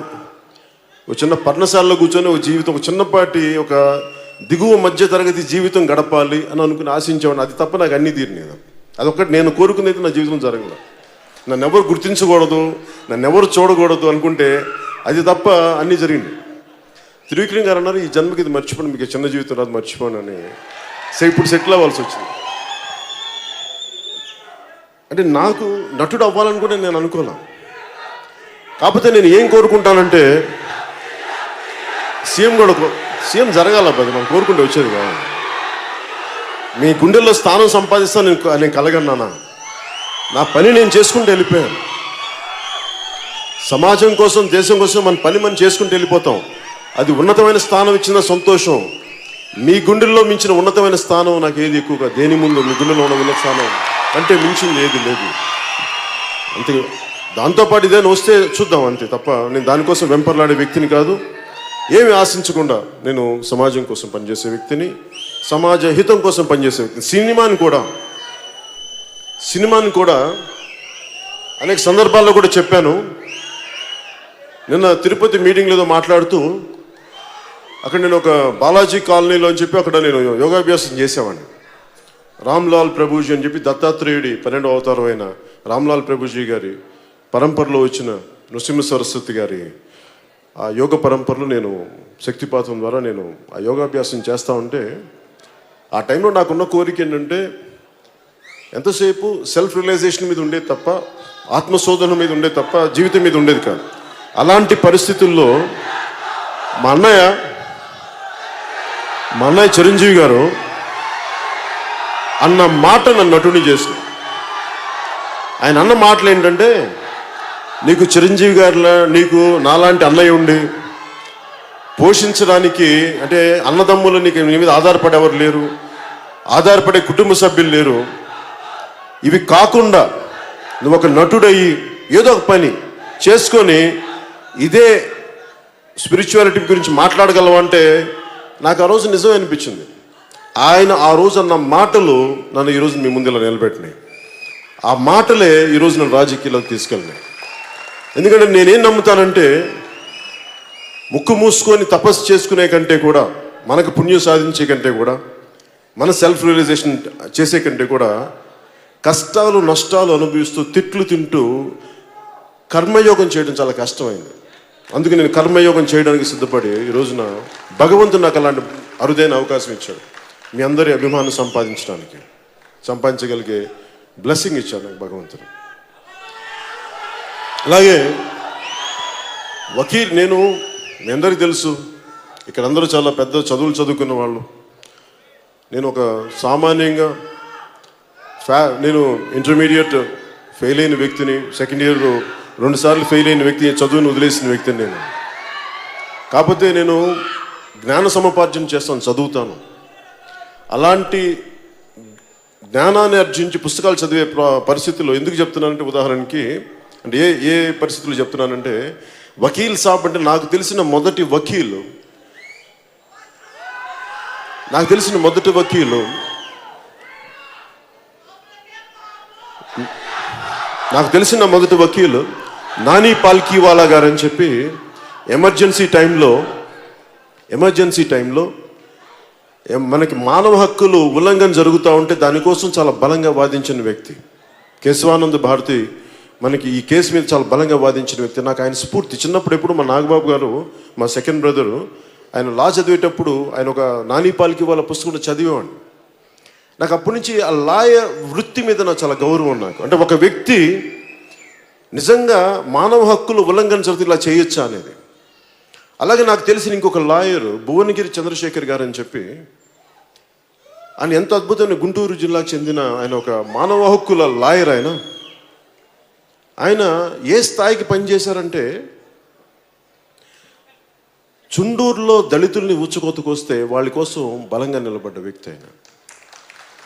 ఒక చిన్న పర్ణశాలలో కూర్చొని ఒక జీవితం, ఒక చిన్నపాటి ఒక దిగువ మధ్య తరగతి జీవితం గడపాలి అని అనుకుని ఆశించేవాడిని. అది తప్ప నాకు అన్నీ తీరినాయి. అదొక్కటి నేను కోరుకునేది అయితే నా జీవితం జరగలేదు. నన్ను ఎవరు గుర్తించకూడదు, నన్ను ఎవరు చూడకూడదు అనుకుంటే అది తప్ప అన్నీ జరిగింది. త్రివిక్రమ్ గారు అన్నారు, ఈ జన్మకి ఇది మర్చిపోండి, మీకు చిన్న జీవితం రాదు, మర్చిపోండి అని. ఇప్పుడు సెటిల్ అవ్వాల్సి వచ్చింది. అంటే నాకు నటుడు అవ్వాలనుకుంటే నేను అనుకోలే. కాకపోతే నేను ఏం కోరుకుంటానంటే సీఎం జరగాల, అది మనం కోరుకుంటే వచ్చేది కాదు. మీ గుండెల్లో స్థానం సంపాదిస్తాను నేను కలగన్నానా? నా పని నేను చేసుకుంటూ వెళ్ళిపోయాను. సమాజం కోసం, దేశం కోసం మన పని మనం చేసుకుంటూ వెళ్ళిపోతాం. అది ఉన్నతమైన స్థానం ఇచ్చిన సంతోషం. మీ గుండెల్లో మించిన ఉన్నతమైన స్థానం నాకు ఏది ఎక్కువగా, దేని ముందు మీ గుండెల్లో ఉన్న స్థానం అంటే మించింది ఏది లేదు. అంతే. దాంతోపాటు ఇదేనా వస్తే చూద్దాం, అంతే తప్ప నేను దానికోసం వెంపర్లాడే వ్యక్తిని కాదు. ఏమి ఆశించకుండా నేను సమాజం కోసం పనిచేసే వ్యక్తిని, సమాజ హితం కోసం పనిచేసే వ్యక్తిని. సినిమాని కూడా అనేక సందర్భాల్లో కూడా చెప్పాను. నిన్న తిరుపతి మీటింగ్లో ఏదో మాట్లాడుతూ అక్కడ నేను ఒక బాలాజీ కాలనీలో అని చెప్పి అక్కడ నేను యోగాభ్యాసం చేసేవాడిని. రామ్లాల్ ప్రభుజీ అని చెప్పి దత్తాత్రేయుడి 12వ అవతారం అయిన రామ్లాల్ ప్రభుజీ గారి పరంపరలో వచ్చిన నృసింహ సరస్వతి గారి ఆ యోగ పరంపరలో నేను శక్తిపాతం ద్వారా నేను ఆ యోగాభ్యాసం చేస్తూ ఉంటే ఆ టైంలో నాకున్న కోరిక ఏంటంటే ఎంతసేపు సెల్ఫ్ రియలైజేషన్ మీద ఉండేది తప్ప, ఆత్మశోధన మీద ఉండేది తప్ప జీవితం మీద ఉండేది కాదు. అలాంటి పరిస్థితుల్లో మా అన్నయ్య చిరంజీవి గారు అన్న మాట నన్ను నటుని చేసింది. ఆయన అన్న మాటలు ఏంటంటే, నీకు చిరంజీవి గారిలా నీకు నాలాంటి అన్నయ్య ఉండి పోషించడానికి, అంటే అన్నదమ్ములు నీకు నీ మీద ఆధారపడేవారు లేరు, ఆధారపడే కుటుంబ సభ్యులు లేరు. ఇవి కాకుండా నువ్వు ఒక నటుడయ్యి ఏదో ఒక పని చేసుకొని ఇదే స్పిరిచువాలిటీ గురించి మాట్లాడగలవంటే నాకు ఆ రోజు నిజం అనిపించింది. ఆయన ఆ రోజు అన్న మాటలు నన్ను ఈరోజు మీ ముందు ఇలా నిలబెట్టినాయి. ఆ మాటలే ఈరోజు నన్ను రాజకీయాలకు తీసుకెళ్ళినాయి. ఎందుకంటే నేనేం నమ్ముతానంటే, ముక్కు మూసుకొని తపస్సు చేసుకునే కంటే కూడా, మనకు పుణ్యం సాధించే కంటే కూడా, మన సెల్ఫ్ రియలైజేషన్ చేసే కంటే కూడా కష్టాలు నష్టాలు అనుభవిస్తూ తిట్లు తింటూ కర్మయోగం చేయడం చాలా కష్టమైంది. అందుకే నేను కర్మయోగం చేయడానికి సిద్ధపడి ఈ రోజున భగవంతుడు నాకు అలాంటి అరుదైన అవకాశం ఇచ్చాడు. మీ అందరి అభిమానం సంపాదించగలిగే బ్లెస్సింగ్ ఇచ్చాడు నాకు భగవంతుడు. అలాగే వకీల్, నేను మీ అందరికీ తెలుసు, ఇక్కడ అందరూ చాలా పెద్ద చదువులు చదువుకున్న వాళ్ళు. నేను ఒక సామాన్యంగా నేను ఇంటర్మీడియట్ ఫెయిల్ అయిన వ్యక్తిని, సెకండ్ ఇయర్ 2 సార్లు ఫెయిల్ అయిన వ్యక్తి, చదువుని వదిలేసిన వ్యక్తిని నేను. కాకపోతే నేను జ్ఞాన సముపార్జన చేస్తాను, చదువుతాను. అలాంటి జ్ఞానాన్ని ఆర్జించి పుస్తకాలు చదివే పరిస్థితుల్లో ఎందుకు చెప్తున్నానంటే, ఉదాహరణకి అంటే ఏ పరిస్థితుల్లో చెప్తున్నానంటే, వకీల్ సాబ్ అంటే నాకు తెలిసిన మొదటి వకీలు నాని పాల్కీవాలా గారు అని చెప్పి ఎమర్జెన్సీ టైంలో మనకి మానవ హక్కులు ఉల్లంఘన జరుగుతూ ఉంటే దానికోసం చాలా బలంగా వాదించిన వ్యక్తి. కేశవానంద భారతి మనకి ఈ కేసు మీద చాలా బలంగా వాదించిన వ్యక్తి. నాకు ఆయన స్ఫూర్తి. చిన్నప్పుడు ఎప్పుడు మా నాగబాబు గారు, మా సెకండ్ బ్రదరు, ఆయన లా చదివేటప్పుడు ఆయన ఒక నాని పాల్కీవాలా పుస్తకం చదివేవాడిని. నాకు అప్పటి నుంచి ఆ లాయ వృత్తి మీద నాకు చాలా గౌరవం. నాకు అంటే ఒక వ్యక్తి నిజంగా మానవ హక్కులు ఉల్లంఘన జరిగితే ఇలా చేయొచ్చా అనేది. అలాగే నాకు తెలిసిన ఇంకొక లాయరు భువనగిరి చంద్రశేఖర్ గారు అని చెప్పి, ఆయన ఎంత అద్భుతమైన గుంటూరు జిల్లాకు చెందిన ఆయన ఒక మానవ హక్కుల లాయర్. ఆయన ఏ స్థాయికి పనిచేశారంటే, చుండూరులో దళితుల్ని ఊచకోతకొస్తే వాళ్ళ కోసం బలంగా నిలబడ్డ వ్యక్తి ఆయన.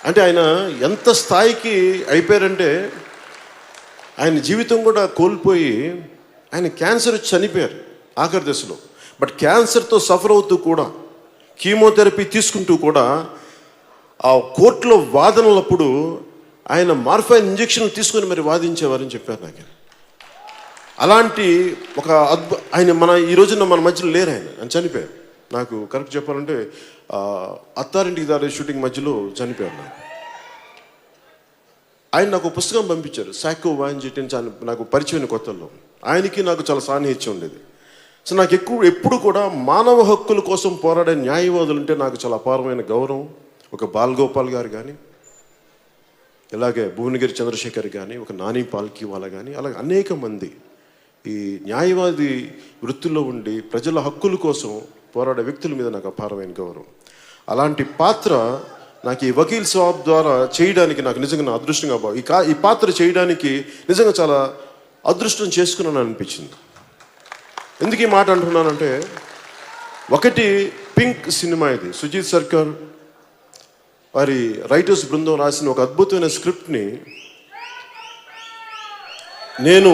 అంటే ఆయన ఎంత స్థాయికి అయిపోయారంటే, ఆయన జీవితం కూడా కోల్పోయి ఆయన క్యాన్సర్ వచ్చి చనిపోయారు ఆఖరి దశలో. బట్ క్యాన్సర్తో సఫర్ అవుతూ కూడా, కీమోథెరపీ తీసుకుంటూ కూడా, ఆ కోర్టులో వాదనలప్పుడు ఆయన మార్ఫైన్ ఇంజెక్షన్లు తీసుకొని మరి వాదించేవారని చెప్పారు నాకు. అలాంటి ఒక ఆయన ఈ రోజున మన మధ్యలో లేరు. ఆయన చనిపోయారు. నాకు కరెక్ట్ చెప్పాలంటే అత్తారింటికి దారి షూటింగ్ మధ్యలో చనిపోయారు. ఆయన నాకు పుస్తకం పంపించారు, సాకో వాంజిటిన్, నాకు పరిచయం కొత్తల్లో. ఆయనకి నాకు చాలా సాన్నిహిత్యం ఉండేది. సో నాకు ఎప్పుడు కూడా మానవ హక్కుల కోసం పోరాడే న్యాయవాదులు అంటే నాకు చాలా అపారమైన గౌరవం. ఒక బాలగోపాల్ గారు కానీ, ఇలాగే భువనగిరి చంద్రశేఖర్ కానీ, ఒక నాని పాల్కీవాలా కానీ, అలాగే అనేక మంది ఈ న్యాయవాది వృత్తిలో ఉండి ప్రజల హక్కుల కోసం పోరాడే వ్యక్తుల మీద నాకు అపారమైన గౌరవం. అలాంటి పాత్ర నాకు ఈ వకీల్ సాబ్ ద్వారా చేయడానికి నాకు నిజంగా నా అదృష్టంగా ఈ పాత్ర చేయడానికి నిజంగా చాలా అదృష్టం చేసుకున్నాను అనిపించింది. ఎందుకు ఈ మాట అంటున్నానంటే, ఒకటి పింక్ సినిమా, ఇది సుజీత్ సర్కార్ వారి రైటర్స్ బృందం రాసిన ఒక అద్భుతమైన స్క్రిప్ట్ని నేను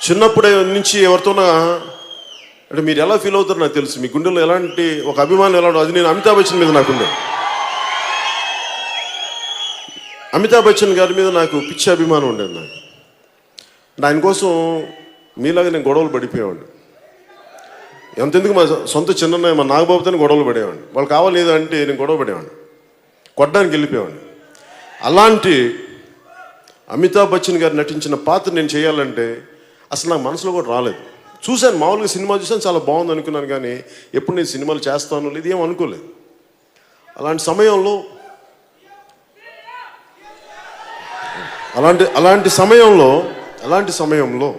చిన్నప్పుడే నుంచి ఎవరితోనా, అంటే మీరు ఎలా ఫీల్ అవుతారో నాకు తెలుసు, మీ గుండెలో ఎలాంటి ఒక అభిమానం ఎలా ఉండదు, అది నేను అమితాబ్ బచ్చన్ మీద నాకుండే. అమితాబ్ బచ్చన్ గారి మీద నాకు పిచ్చి అభిమానం ఉండేది. నాకు ఆయన కోసం మీలాగా నేను గొడవలు పడిపోయేవాడిని. ఎంతెందుకు మా సొంత చిన్న మా నాగబాబుతో గొడవలు పడేవాడిని. వాళ్ళు కావాలి అంటే నేను గొడవ పడేవాడిని, కొట్టడానికి వెళ్ళిపోయేవాడిని. అలాంటి అమితాబ్ బచ్చన్ గారు నటించిన పాత్ర నేను చేయాలంటే అసలు నాకు మనసులో కూడా రాలేదు. చూశాను, మామూలుగా సినిమా చూసాను, చాలా బాగుంది అనుకున్నాను, కానీ ఎప్పుడు నేను సినిమాలు చేస్తాను లేదు ఏం అనుకోలేదు. అలాంటి సమయంలో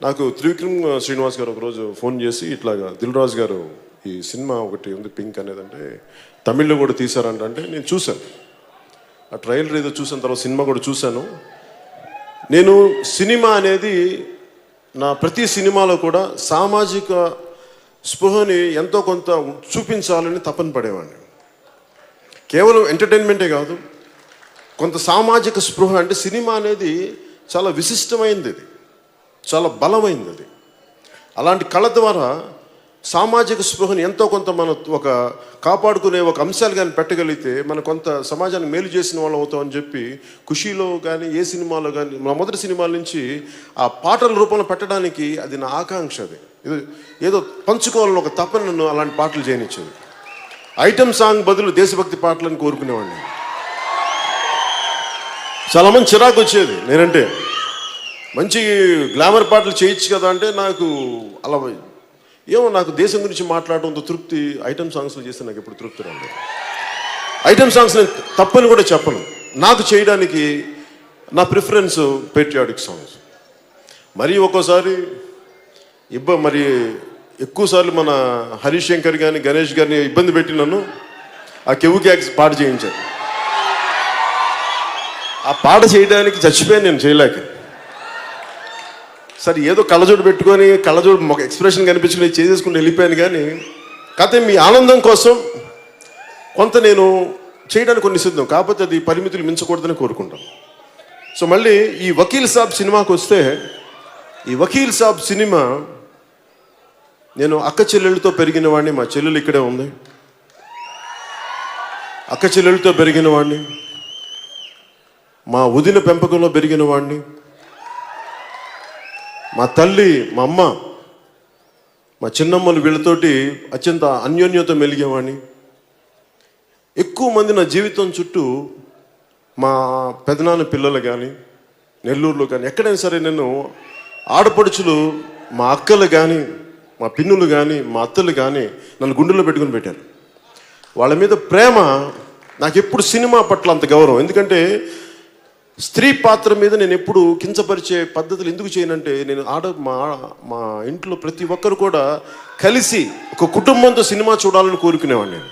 నాకు త్రివిక్రమ్ శ్రీనివాస్ గారు ఒకరోజు ఫోన్ చేసి, ఇట్లాగా దిల్ రాజు గారు ఈ సినిమా ఒకటి ఉంది పింక్ అనేది, అంటే తమిళ్లో కూడా తీశారంట. అంటే నేను చూశాను, ఆ ట్రైలర్ ఏదో చూసిన తర్వాత సినిమా కూడా చూశాను. నేను సినిమా అనేది నా ప్రతి సినిమాలో కూడా సామాజిక స్పృహని ఎంతో కొంత చూపించాలని తపన పడేవాడిని. కేవలం ఎంటర్టైన్మెంటే కాదు, కొంత సామాజిక స్పృహ. అంటే సినిమా అనేది చాలా విశిష్టమైనది, అది చాలా బలమైనది. అది అలాంటి కళ ద్వారా సామాజిక స్పృహని ఎంతో కొంత మనం ఒక కాపాడుకునే ఒక అంశాలు కానీ పెట్టగలిగితే మనం కొంత సమాజానికి మేలు చేసిన వాళ్ళు అవుతామని చెప్పి ఖుషీలో కానీ ఏ సినిమాలో కానీ మా మొదటి సినిమాల నుంచి ఆ పాటల రూపంలో పెట్టడానికి అది నా ఆకాంక్ష. అది ఏదో పంచుకోవాలని ఒక తపన నన్ను అలాంటి పాటలు చేయనిచ్చేది. ఐటమ్ సాంగ్ బదులు దేశభక్తి పాటలను కోరుకునేవాడిని. చాలామంది చిరాకు వచ్చేది నేనంటే, మంచి గ్లామర్ పాటలు చేయొచ్చు కదా అంటే నాకు అలా ఏమో నాకు దేశం గురించి మాట్లాడడంతో తృప్తి ఐటమ్ సాంగ్స్లో చేస్తే నాకు ఎప్పుడు తృప్తి రాలేదు. ఐటమ్ సాంగ్స్ నేను తప్పని కూడా చెప్పను. నాకు చేయడానికి నా ప్రిఫరెన్స్ పేట్రియాటిక్ సాంగ్స్. మరి ఒక్కోసారి మరి ఎక్కువసార్లు మన హరీష్ శంకర్ కానీ గణేష్ గారిని ఇబ్బంది పెట్టి నన్ను ఆ కెవ్వు క్యాక్స్ పాట చేయించారు. ఆ పాట చేయడానికి చచ్చిపోయాను నేను, చేయలేక. సరే ఏదో కళ్ళజోడు పెట్టుకొని కళ్ళజోడు ఒక ఎక్స్ప్రెషన్ కనిపించుకుని చేసేసుకుని వెళ్ళిపోయాను. కానీ కాకపోతే మీ ఆనందం కోసం కొంత నేను చేయడానికి కొన్ని సిద్ధం, కాకపోతే అది పరిమితులు మించకూడదని కోరుకుంటాం. సో మళ్ళీ ఈ వకీల్ సాబ్ సినిమాకి వస్తే, ఈ వకీల్ సాబ్ సినిమా నేను అక్క చెల్లెళ్ళతో పెరిగిన వాడిని. మా చెల్లెలు ఇక్కడే ఉంది. అక్క చెల్లెళ్ళతో పెరిగిన వాడిని, మా వదిన పెంపకంలో పెరిగిన వాడిని, మా తల్లి మా అమ్మ మా చిన్నమ్మలు వీళ్ళతోటి అత్యంత అన్యోన్యత మెలిగేవాడిని. ఎక్కువ మంది నా జీవితం చుట్టూ మా పెదనాన్న పిల్లలు కానీ నెల్లూరులో కానీ ఎక్కడైనా సరే నేను ఆడపడుచులు మా అక్కలు కానీ మా పిన్నులు కానీ మా అత్తలు కానీ నన్ను గుండెల్లో పెట్టుకుని పెట్టారు. వాళ్ళ మీద ప్రేమ నాకు ఎప్పుడు సినిమా పట్ల అంత గౌరవం. ఎందుకంటే స్త్రీ పాత్ర మీద నేను ఎప్పుడు కించపరిచే పద్ధతులు ఎందుకు చేయనంటే, నేను మా ఇంట్లో ప్రతి ఒక్కరు కూడా కలిసి ఒక కుటుంబంతో సినిమా చూడాలని కోరుకునేవాడిని నేను.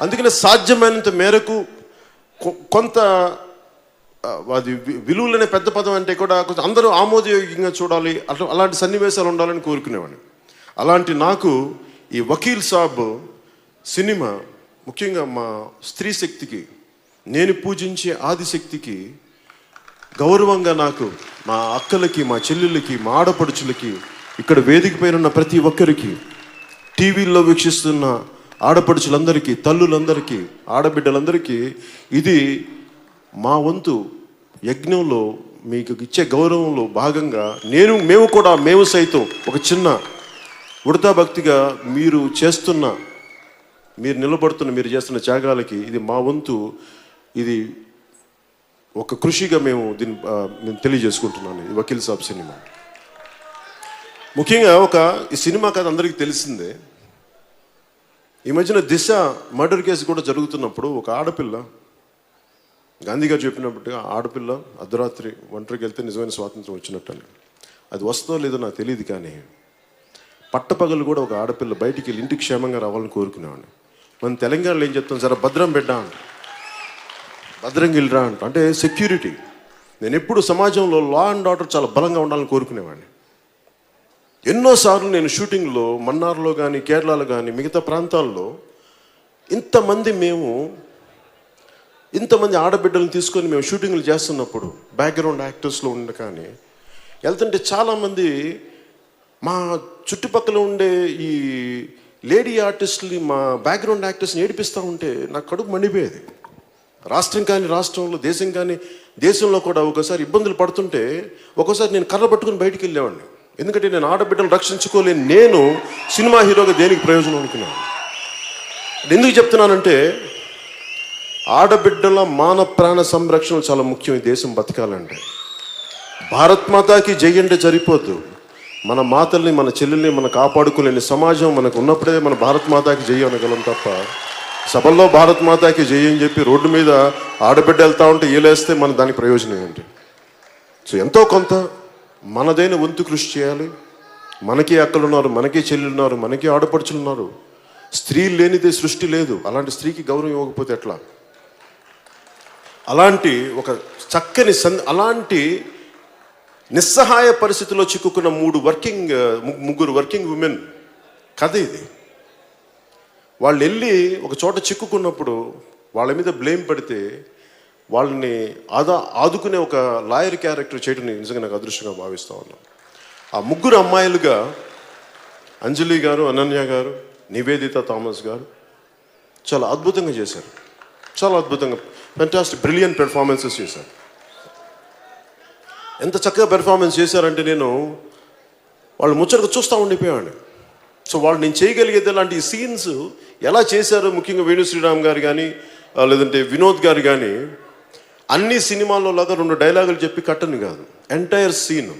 అందుకనే సాధ్యమైనంత మేరకు కొంత అది విలువలనే పెద్ద పదం అంటే కూడా కొంచెం అందరూ ఆమోదయోగ్యంగా చూడాలి, అలాంటి సన్నివేశాలు ఉండాలని కోరుకునేవాడిని. అలాంటి నాకు ఈ వకీల్ సాబ్ సినిమా ముఖ్యంగా మా స్త్రీ శక్తికి, నేను పూజించే ఆదిశక్తికి గౌరవంగా నాకు, మా అక్కలకి, మా చెల్లెళ్ళకి, మా ఆడపడుచులకి, ఇక్కడ వేదిక పైన ఉన్న ప్రతి ఒక్కరికి, టీవీల్లో వీక్షిస్తున్న ఆడపడుచులందరికీ, తల్లులందరికీ, ఆడబిడ్డలందరికీ ఇది మా వంతు యజ్ఞంలో మీకు ఇచ్చే గౌరవంలో భాగంగా మేము సైతం ఒక చిన్న ఉడతా భక్తిగా మీరు నిలబడుతున్న మీరు చేస్తున్న త్యాగాలకి ఇది మా వంతు, ఇది ఒక కృషిగా నేను తెలియజేసుకుంటున్నాను. ఈ వకీల్ సాబ్ సినిమా ముఖ్యంగా ఈ సినిమా కథ అందరికీ తెలిసిందే. ఈ మధ్యన దిశ మర్డర్ కేసు కూడా జరుగుతున్నప్పుడు ఒక ఆడపిల్ల, గాంధీ గారు చెప్పినట్టుగా ఆడపిల్ల అర్ధరాత్రి ఒంటరికి వెళ్తే నిజమైన స్వాతంత్రం వచ్చినట్టు. అది వస్తుందో లేదో నాకు తెలియదు, కానీ పట్టపగలు కూడా ఒక ఆడపిల్ల బయటికి వెళ్ళి ఇంటికి క్షేమంగా రావాలని కోరుకునేవాడిని. మన తెలంగాణలో ఏం చెప్తాం, జర భద్రం బిడ్డ అంట, భద్రంగా వెళ్ళరా అంట, అంటే సెక్యూరిటీ. నేను ఎప్పుడు సమాజంలో లా అండ్ ఆర్డర్ చాలా బలంగా ఉండాలని కోరుకునేవాడిని. ఎన్నోసార్లు నేను షూటింగ్లో మన్నార్లో కానీ కేరళలో కానీ మిగతా ప్రాంతాల్లో ఇంతమంది ఆడబిడ్డలను తీసుకొని మేము షూటింగ్లు చేస్తున్నప్పుడు బ్యాక్గ్రౌండ్ యాక్టర్స్లో ఉండే కానీ వెళ్తుంటే చాలామంది మా చుట్టుపక్కల ఉండే ఈ లేడీ ఆర్టిస్టులు మా బ్యాక్గ్రౌండ్ యాక్టర్స్ని ఏడిపిస్తూ ఉంటే నాకు కడుపు మండిపోయేది. రాష్ట్రం కానీ రాష్ట్రంలో, దేశం కానీ దేశంలో కూడా ఒకసారి ఇబ్బందులు పడుతుంటే ఒక్కోసారి నేను కర్ర పట్టుకుని బయటికి వెళ్ళేవాడిని. ఎందుకంటే నేను ఆడబిడ్డలు రక్షించుకోలేని నేను సినిమా హీరోగా దేనికి ప్రయోజనం అనుకున్నాను. ఎందుకు చెప్తున్నానంటే ఆడబిడ్డల మాన ప్రాణ సంరక్షణ చాలా ముఖ్యం ఈ దేశం బతకాలంటే. భారత్ మాతాకి జై అంటే సరిపోద్దు. మన మాతల్ని, మన చెల్లెల్ని మనం కాపాడుకోలేని సమాజం మనకు ఉన్నప్పుడే మన భారత్ మాతాకి జై అనగలం తప్ప, సభల్లో భారత్ మాతాకి జై అని చెప్పి రోడ్డు మీద ఆడబిడ్డ వెళ్తా ఉంటే ఏలేస్తే మన దానికి ప్రయోజనం ఏంటి? సో ఎంతో కొంత మనదైన వంతు కృషి చేయాలి. మనకి అక్కలు ఉన్నారు, మనకి చెల్లెలు ఉన్నారు, మనకి ఆడపడుచులు ఉన్నారు. స్త్రీ లేనిదే సృష్టి లేదు. అలాంటి స్త్రీకి గౌరవం ఇవ్వకపోతే ఎట్లా? అలాంటి ఒక చక్కని అలాంటి నిస్సహాయ పరిస్థితిలో చిక్కుకున్న ముగ్గురు వర్కింగ్ ఉమెన్ కథ ఇది. వాళ్ళు వెళ్ళి ఒక చోట చిక్కుకున్నప్పుడు వాళ్ళ మీద బ్లేమ్ పడితే వాళ్ళని ఆదుకునే ఒక లాయర్ క్యారెక్టర్ చేయడం నిజంగా నాకు అదృష్టంగా భావిస్తూ ఉన్నాను. ఆ ముగ్గురు అమ్మాయిలుగా అంజలి గారు, అనన్య గారు, నివేదిత థామస్ గారు చాలా అద్భుతంగా చేశారు. చాలా అద్భుతంగా, ఫెంటాస్టిక్, బ్రిలియంట్ పెర్ఫార్మెన్సెస్ చేశారు. ఎంత చక్కగా పెర్ఫార్మెన్స్ చేశారంటే నేను వాళ్ళు ముచ్చటగా చూస్తూ ఉండిపోయాడు. సో వాళ్ళు నేను చేయగలిగేది అలాంటి సీన్స్ ఎలా చేశారు, ముఖ్యంగా వేణు శ్రీరామ్ గారు కానీ లేదంటే వినోద్ గారు కానీ అన్ని సినిమాల్లో లాగా 2 డైలాగులు చెప్పి కట్టని కాదు, ఎంటైర్ సీన్.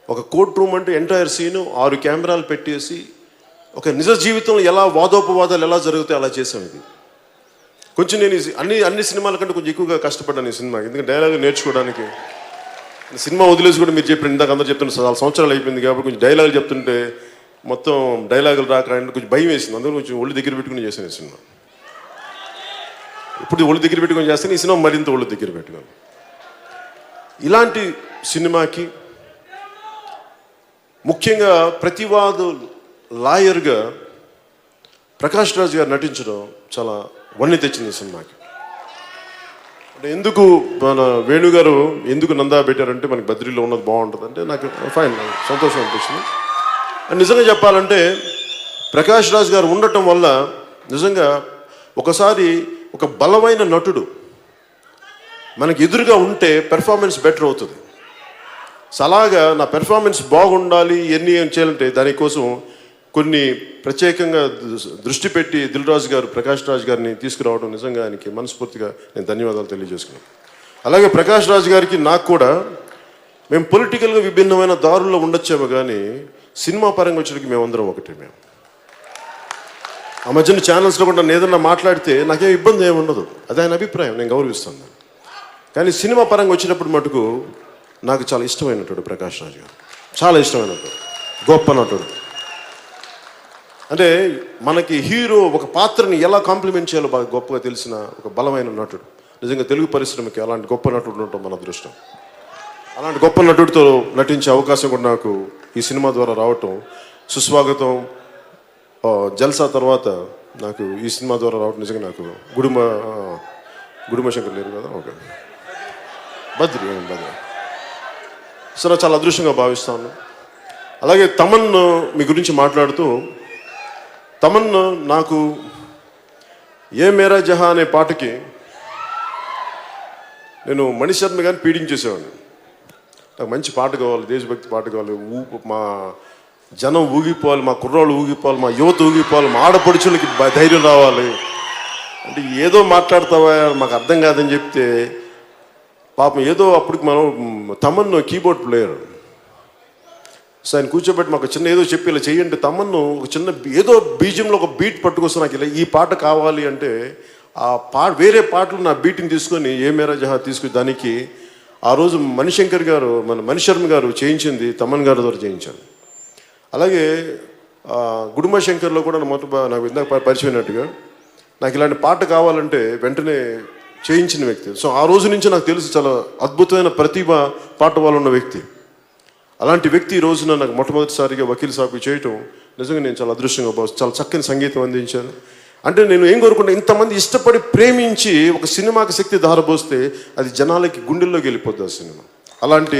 ఒక కోర్ట్ రూమ్ అంటే ఎంటైర్ సీను 6 కెమెరాలు పెట్టేసి ఒక నిజ జీవితంలో ఎలా వాదోపవాదాలు ఎలా జరుగుతాయి అలా చేసాం. ఇది కొంచెం నేను అన్ని సినిమాల కంటే కొంచెం ఎక్కువగా కష్టపడ్డాను ఈ సినిమాకి, ఎందుకంటే డైలాగులు నేర్చుకోవడానికి. సినిమా వదిలేసి కూడా మీరు చెప్పిన ఇందాక అందరూ చెప్తున్నారు 4 సంవత్సరాలు అయిపోయింది కాబట్టి కొంచెం డైలాగులు చెప్తుంటే మొత్తం డైలాగులు రాక కొంచెం భయం వేసింది. అందులో కొంచెం ఒళ్ళు దగ్గర పెట్టుకుని చేశాను ఈ సినిమా. ఇప్పుడు ఒళ్ళు దగ్గర పెట్టుకుని చేస్తాను, ఈ సినిమా మరింత ఒళ్ళు దగ్గర పెట్టుకుని. ఇలాంటి సినిమాకి ముఖ్యంగా ప్రతివాదు లాయర్గా ప్రకాష్ రాజ్ గారు నటించడం చాలా వన్నె తెచ్చింది ఈ సినిమాకి. అంటే ఎందుకు మన వేణుగారు ఎందుకు నందా పెట్టారంటే మనకి బద్రీలో ఉన్నది బాగుంటుంది అంటే నాకు ఫైన్ సంతోషం అనిపించింది. నిజంగా చెప్పాలంటే ప్రకాష్ రాజ్ గారు ఉండటం వల్ల నిజంగా ఒకసారి ఒక బలమైన నటుడు మనకి ఎదురుగా ఉంటే పెర్ఫార్మెన్స్ బెటర్ అవుతుంది. సో అలాగా నా పెర్ఫార్మెన్స్ బాగుండాలి ఎన్ని చేయాలంటే దానికోసం కొన్ని ప్రత్యేకంగా దృష్టి పెట్టి దిల్ రాజు గారు ప్రకాష్ రాజ్ గారిని తీసుకురావడం నిజంగా ఆయనకి మనస్ఫూర్తిగా నేను ధన్యవాదాలు తెలియజేసుకున్నాను. అలాగే ప్రకాష్ రాజ్ గారికి నాకు కూడా మేము పొలిటికల్గా విభిన్నమైన దారుల్లో ఉండొచ్చేమో కానీ సినిమా పరంగా వచ్చేటికి మేమందరం ఒకటి. మేము ఆ మధ్యన ఛానల్స్లో కూడా నన్ను ఏదన్నా మాట్లాడితే నాకేం ఇబ్బంది ఏమి ఉండదు, అది ఆయన అభిప్రాయం, నేను గౌరవిస్తాను. కానీ సినిమా పరంగా వచ్చినప్పుడు మటుకు నాకు చాలా ఇష్టమైన నటుడు ప్రకాష్ రాజ్ గారు, చాలా ఇష్టమైన నటుడు, గొప్ప నటుడు. అంటే మనకి హీరో ఒక పాత్రని ఎలా కాంప్లిమెంట్ చేయాలో బాగా గొప్పగా తెలిసిన ఒక బలమైన నటుడు. నిజంగా తెలుగు పరిశ్రమకి అలాంటి గొప్ప నటుడు ఉండటం మన అదృష్టం. అలాంటి గొప్ప నటుడితో నటించే అవకాశం కూడా నాకు ఈ సినిమా ద్వారా రావటం సుస్వాగతం. జల్సా తర్వాత నాకు ఈ సినిమా ద్వారా రావటం నిజంగా నాకు గుడుమ శంకర్ లేరు కదా, ఓకే బద్రి సరే చాలా అదృష్టంగా భావిస్తాను. అలాగే తమన్ మీ గురించి మాట్లాడుతూ తమన్ నాకు ఏ మేరా జహా అనే పాటకి నేను మణిశర్మ గారిని పీడించేసేవాడిని. నాకు మంచి పాట కావాలి, దేశభక్తి పాట కావాలి, మా జనం ఊగిపోవాలి, మా కుర్రాళ్ళు ఊగిపోవాలి, మా యువత ఊగిపోవాలి, మా ఆడపడుచులకి ధైర్యం రావాలి అంటే ఏదో మాట్లాడతావా మాకు అర్థం కాదని చెప్తే పాపం ఏదో అప్పటికి మనం తమన్ కీబోర్డ్ ప్లేయర్. సో ఆయన కూర్చోబెట్టి మాకు చిన్న ఏదో చెప్పి ఇలా చెయ్యండి తమన్ను ఒక చిన్న ఏదో బీజంలో ఒక బీట్ పట్టుకొస్తే నాకు ఇలా ఈ పాట కావాలి అంటే ఆ వేరే పాటలు నా బీట్ని తీసుకొని ఏ మేరా జహా తీసుకుని దానికి ఆ రోజు మణిశర్మ గారు చేయించింది తమన్ గారి ద్వారా చేయించాను. అలాగే గుడుమ శంకర్లో కూడా నాకు ఇందాక పరిచయమైనట్టుగా నాకు ఇలాంటి పాట కావాలంటే వెంటనే చేయించిన వ్యక్తి. సో ఆ రోజు నుంచి నాకు తెలుసు చాలా అద్భుతమైన ప్రతిభ పాట వాళ్ళు ఉన్న వ్యక్తి. అలాంటి వ్యక్తి ఈ రోజున నాకు మొట్టమొదటిసారిగా వకీల్ సాబ్ చేయటం నిజంగా నేను చాలా అదృష్టంగా భావిస్తాను. చాలా చక్కని సంగీతం అందించాను. అంటే నేను ఏం కోరుకుంటా, ఇంతమంది ఇష్టపడి ప్రేమించి ఒక సినిమాకి శక్తి ధారపోస్తే అది జనాలకి గుండెల్లోకి వెళ్ళిపోద్ది ఆ సినిమా. అలాంటి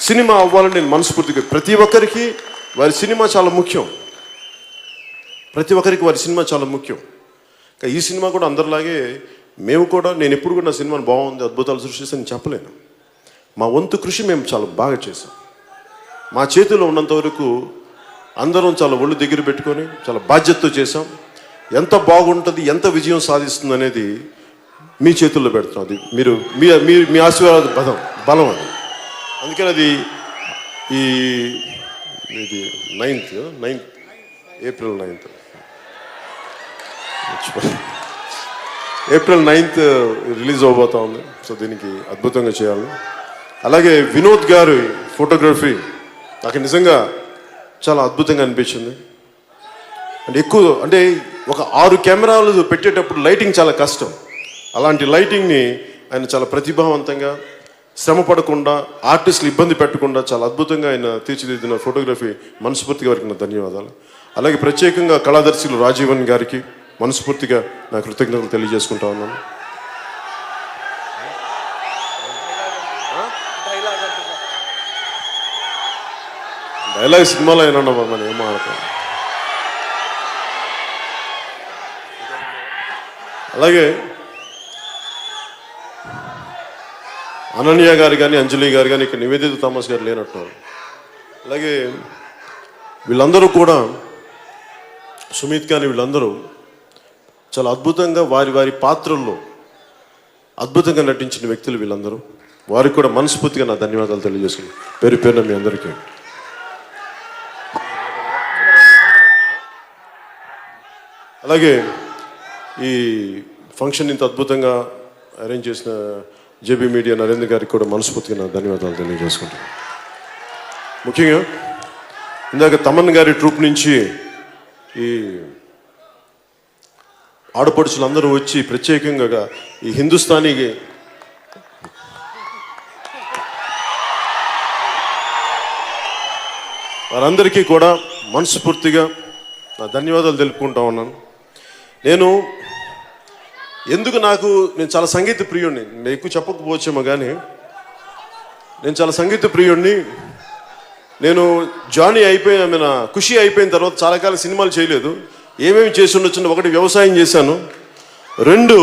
సినిమా అవ్వాలని నేను మనస్ఫూర్తిగా ప్రతి ఒక్కరికి వారి సినిమా చాలా ముఖ్యం, ప్రతి ఒక్కరికి వారి సినిమా చాలా ముఖ్యం. ఈ సినిమా కూడా అందరిలాగే మేము కూడా నేను ఎప్పుడు కూడా నా సినిమాని బాగుంది అద్భుతాలు సృష్టిస్తాను చెప్పలేను. మా వంతు కృషి మేము చాలా బాగా చేసాం. మా చేతిలో ఉన్నంత వరకు అందరం చాలా ఒళ్ళు దగ్గర పెట్టుకొని చాలా బాధ్యతతో చేసాం. ఎంత బాగుంటుంది, ఎంత విజయం సాధిస్తుంది అనేది మీ చేతుల్లో పెడుతున్నాం. అది మీరు మీ ఆశీర్వాద బలం అది. అందుకని అది ఇది 9th April 9th April 9th release అవబోతా ఉంది. సో దీనికి అద్భుతంగా చేయాలి. అలాగే వినోద్ గారి ఫోటోగ్రఫీ నాకు నిజంగా చాలా అద్భుతంగా అనిపించింది. అంటే ఒక 6 కెమెరాలు పెట్టేటప్పుడు లైటింగ్ చాలా కష్టం. అలాంటి లైటింగ్ని ఆయన చాలా ప్రతిభావంతంగా శ్రమ పడకుండా ఆర్టిస్టులు ఇబ్బంది పెట్టకుండా చాలా అద్భుతంగా ఆయన తీర్చిదిద్దిన ఫోటోగ్రఫీ మనస్ఫూర్తిగా వారికి నా ధన్యవాదాలు. అలాగే ప్రత్యేకంగా కళాదర్శులు రాజీవన్ గారికి మనస్ఫూర్తిగా నా కృతజ్ఞతలు తెలియజేసుకుంటా ఉన్నాను. డైలాగ్ సినిమాలో అయినా మనం ఏం ఆడతాం. అలాగే అనన్య గారు కానీ అంజలి గారు కానీ ఇక్కడ నివేదిత థామస్ గారు లేనట్టున్నారు. అలాగే వీళ్ళందరూ కూడా, సుమిత్ కానీ వీళ్ళందరూ చాలా అద్భుతంగా వారి వారి పాత్రల్లో అద్భుతంగా నటించిన వ్యక్తులు వీళ్ళందరూ. వారికి కూడా మనస్ఫూర్తిగా నా ధన్యవాదాలు తెలియజేస్తున్నాను పేరు పేరున మీ అందరికీ. అలాగే ఈ ఫంక్షన్ ఇంత అద్భుతంగా అరేంజ్ చేసిన జేబీ మీడియా నరేంద్ర గారికి కూడా మనస్ఫూర్తిగా నా ధన్యవాదాలు తెలియజేసుకుంటాను. ముఖ్యంగా ఇందాక తమన్ గారి ట్రూప్ నుంచి ఈ ఆడపడుచులందరూ వచ్చి ప్రత్యేకంగా ఈ హిందుస్థానీకి వారందరికీ కూడా మనస్ఫూర్తిగా నా ధన్యవాదాలు తెలుపుకుంటా ఉన్నాను. నేను చాలా సంగీత ప్రియుడిని, నేను ఎక్కువ చెప్పకపోవచ్చేమో కానీ నేను చాలా సంగీత ప్రియుడిని. నేను జానీ అయిపోయిన ఖుషి అయిపోయిన తర్వాత చాలా కాలం సినిమాలు చేయలేదు. ఏమేమి చేసి ఉండొచ్చు, ఒకటి వ్యవసాయం చేశాను, 2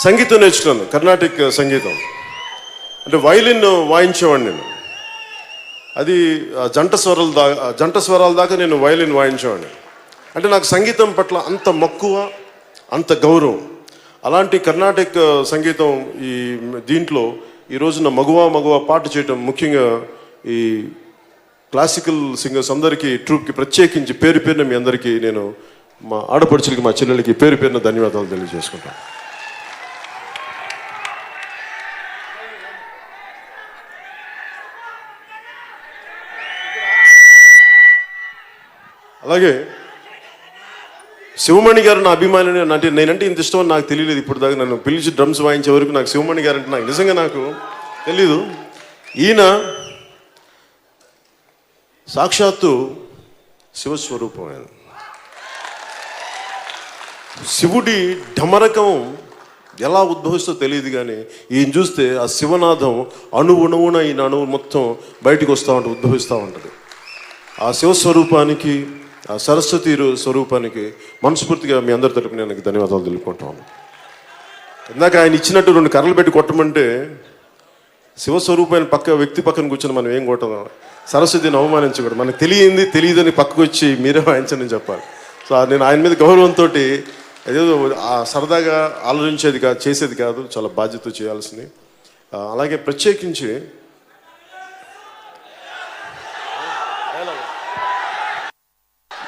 సంగీతం నేర్చుకున్నాను, కర్ణాటిక్ సంగీతం. అంటే వైలిన్ వాయించేవాడిని నేను. అది జంట స్వరాల దాకా నేను వైలిన్ వాయించేవాడిని. అంటే నాకు సంగీతం పట్ల అంత మక్కువ, అంత గౌరవం. అలాంటి కర్ణాటక సంగీతం దీంట్లో ఈ రోజున మగువా పాట చేయటం, ముఖ్యంగా ఈ క్లాసికల్ సింగర్స్ అందరికీ ట్రూప్కి ప్రత్యేకించి పేరు పేరున మీ అందరికీ నేను, మా ఆడపడుచులకి, మా చెల్లెలకి పేరు పేరున ధన్యవాదాలు తెలియజేసుకుంటాను. అలాగే శివమణి గారు నా అభిమాని. అంటే నేనంటే ఇంత ఇష్టం అని నాకు తెలియలేదు ఇప్పుడు దాకా. నన్ను పిలిచి డ్రమ్స్ వాయించే వరకు నాకు శివమణి గారు అంటే నాకు నిజంగా నాకు తెలీదు. ఈయన సాక్షాత్తు శివస్వరూపం. ఆయన శివుడి ఢమరకం ఎలా ఉద్భవిస్తో తెలియదు కానీ ఈయన చూస్తే ఆ శివనాథం అణువున ఈయన అణువు మొత్తం బయటకు వస్తూ ఉంటుంది, ఉద్భవిస్తూ ఉంటుంది. ఆ శివస్వరూపానికి, ఆ సరస్వతి స్వరూపానికి మనస్ఫూర్తిగా మీ అందరి తరపున నేను ధన్యవాదాలు తెలుపుకుంటాను. ఇందాక ఆయన ఇచ్చినట్టు 2 కర్రలు పెట్టి కొట్టమంటే శివస్వరూపాన్ని వ్యక్తి పక్కన కూర్చొని మనం ఏం కొట్టదు, సరస్వతిని అవమానించకూడదు. మనకు తెలియదని పక్కకు వచ్చి మీరే వాయించని చెప్పాలి. సో నేను ఆయన మీద గౌరవంతో ఏదో సరదాగా ఆలోచించేది కాదు, చేసేది కాదు, చాలా బాధ్యత చేయాల్సింది. అలాగే ప్రత్యేకించి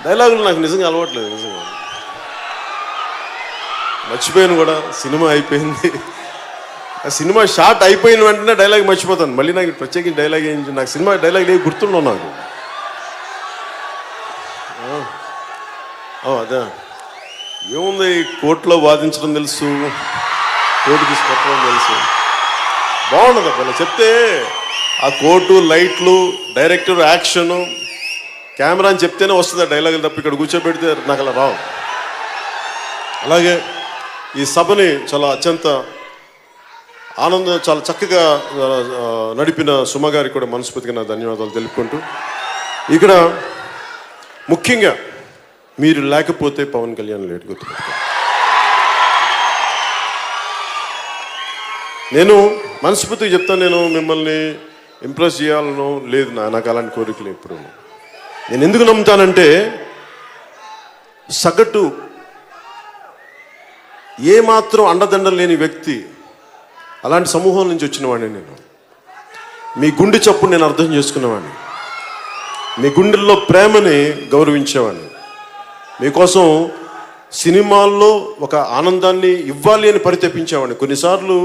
డైలాగులు నాకు నిజంగా అలవాట్లేదు. నిజంగా మర్చిపోయాను కూడా. సినిమా అయిపోయింది, ఆ సినిమా షార్ట్ అయిపోయిన వెంటనే డైలాగ్ మర్చిపోతాను. మళ్ళీ నాకు ప్రత్యేకించి డైలాగ్ ఏంటి, నాకు సినిమా డైలాగ్ ఏమి గుర్తుండవు నాకు. అదే ఏముంది, కోర్టులో వాదించడం తెలుసు, కోర్టు తీసుకొట్టడం తెలుసు, బాగుండదు అలా చెప్తే. ఆ కోర్టు, లైట్లు, డైరెక్టర్, యాక్షను, కెమెరా అని చెప్తేనే వస్తుంది ఆ డైలాగులు తప్ప ఇక్కడ కూర్చోబెడితే నాకు అలా రావు. అలాగే ఈ సభని చాలా అత్యంత చాలా చక్కగా నడిపిన సుమ గారికి కూడా మనస్ఫూర్తిగా నా ధన్యవాదాలు తెలుపుకుంటూ, ఇక్కడ ముఖ్యంగా మీరు లేకపోతే పవన్ కళ్యాణ్ లేట్ గుర్తుపెట్టుకోండి. నేను మనస్ఫూర్తిగా చెప్తాను, నేను మిమ్మల్ని ఇంప్రెస్ చేయాలనో లేదు, నాకు అలాంటి కోరికలు ఎప్పుడు. నేను ఎందుకు నమ్ముతానంటే సగటు ఏమాత్రం అండదండలు లేని వ్యక్తి, అలాంటి సమూహం నుంచి వచ్చినవాడిని నేను. మీ గుండె చప్పుడు నేను అర్థం చేసుకునేవాడిని, మీ గుండెల్లో ప్రేమని గౌరవించేవాడిని, మీకోసం సినిమాల్లో ఒక ఆనందాన్ని ఇవ్వాలి అని పరితపించేవాడిని. కొన్నిసార్లు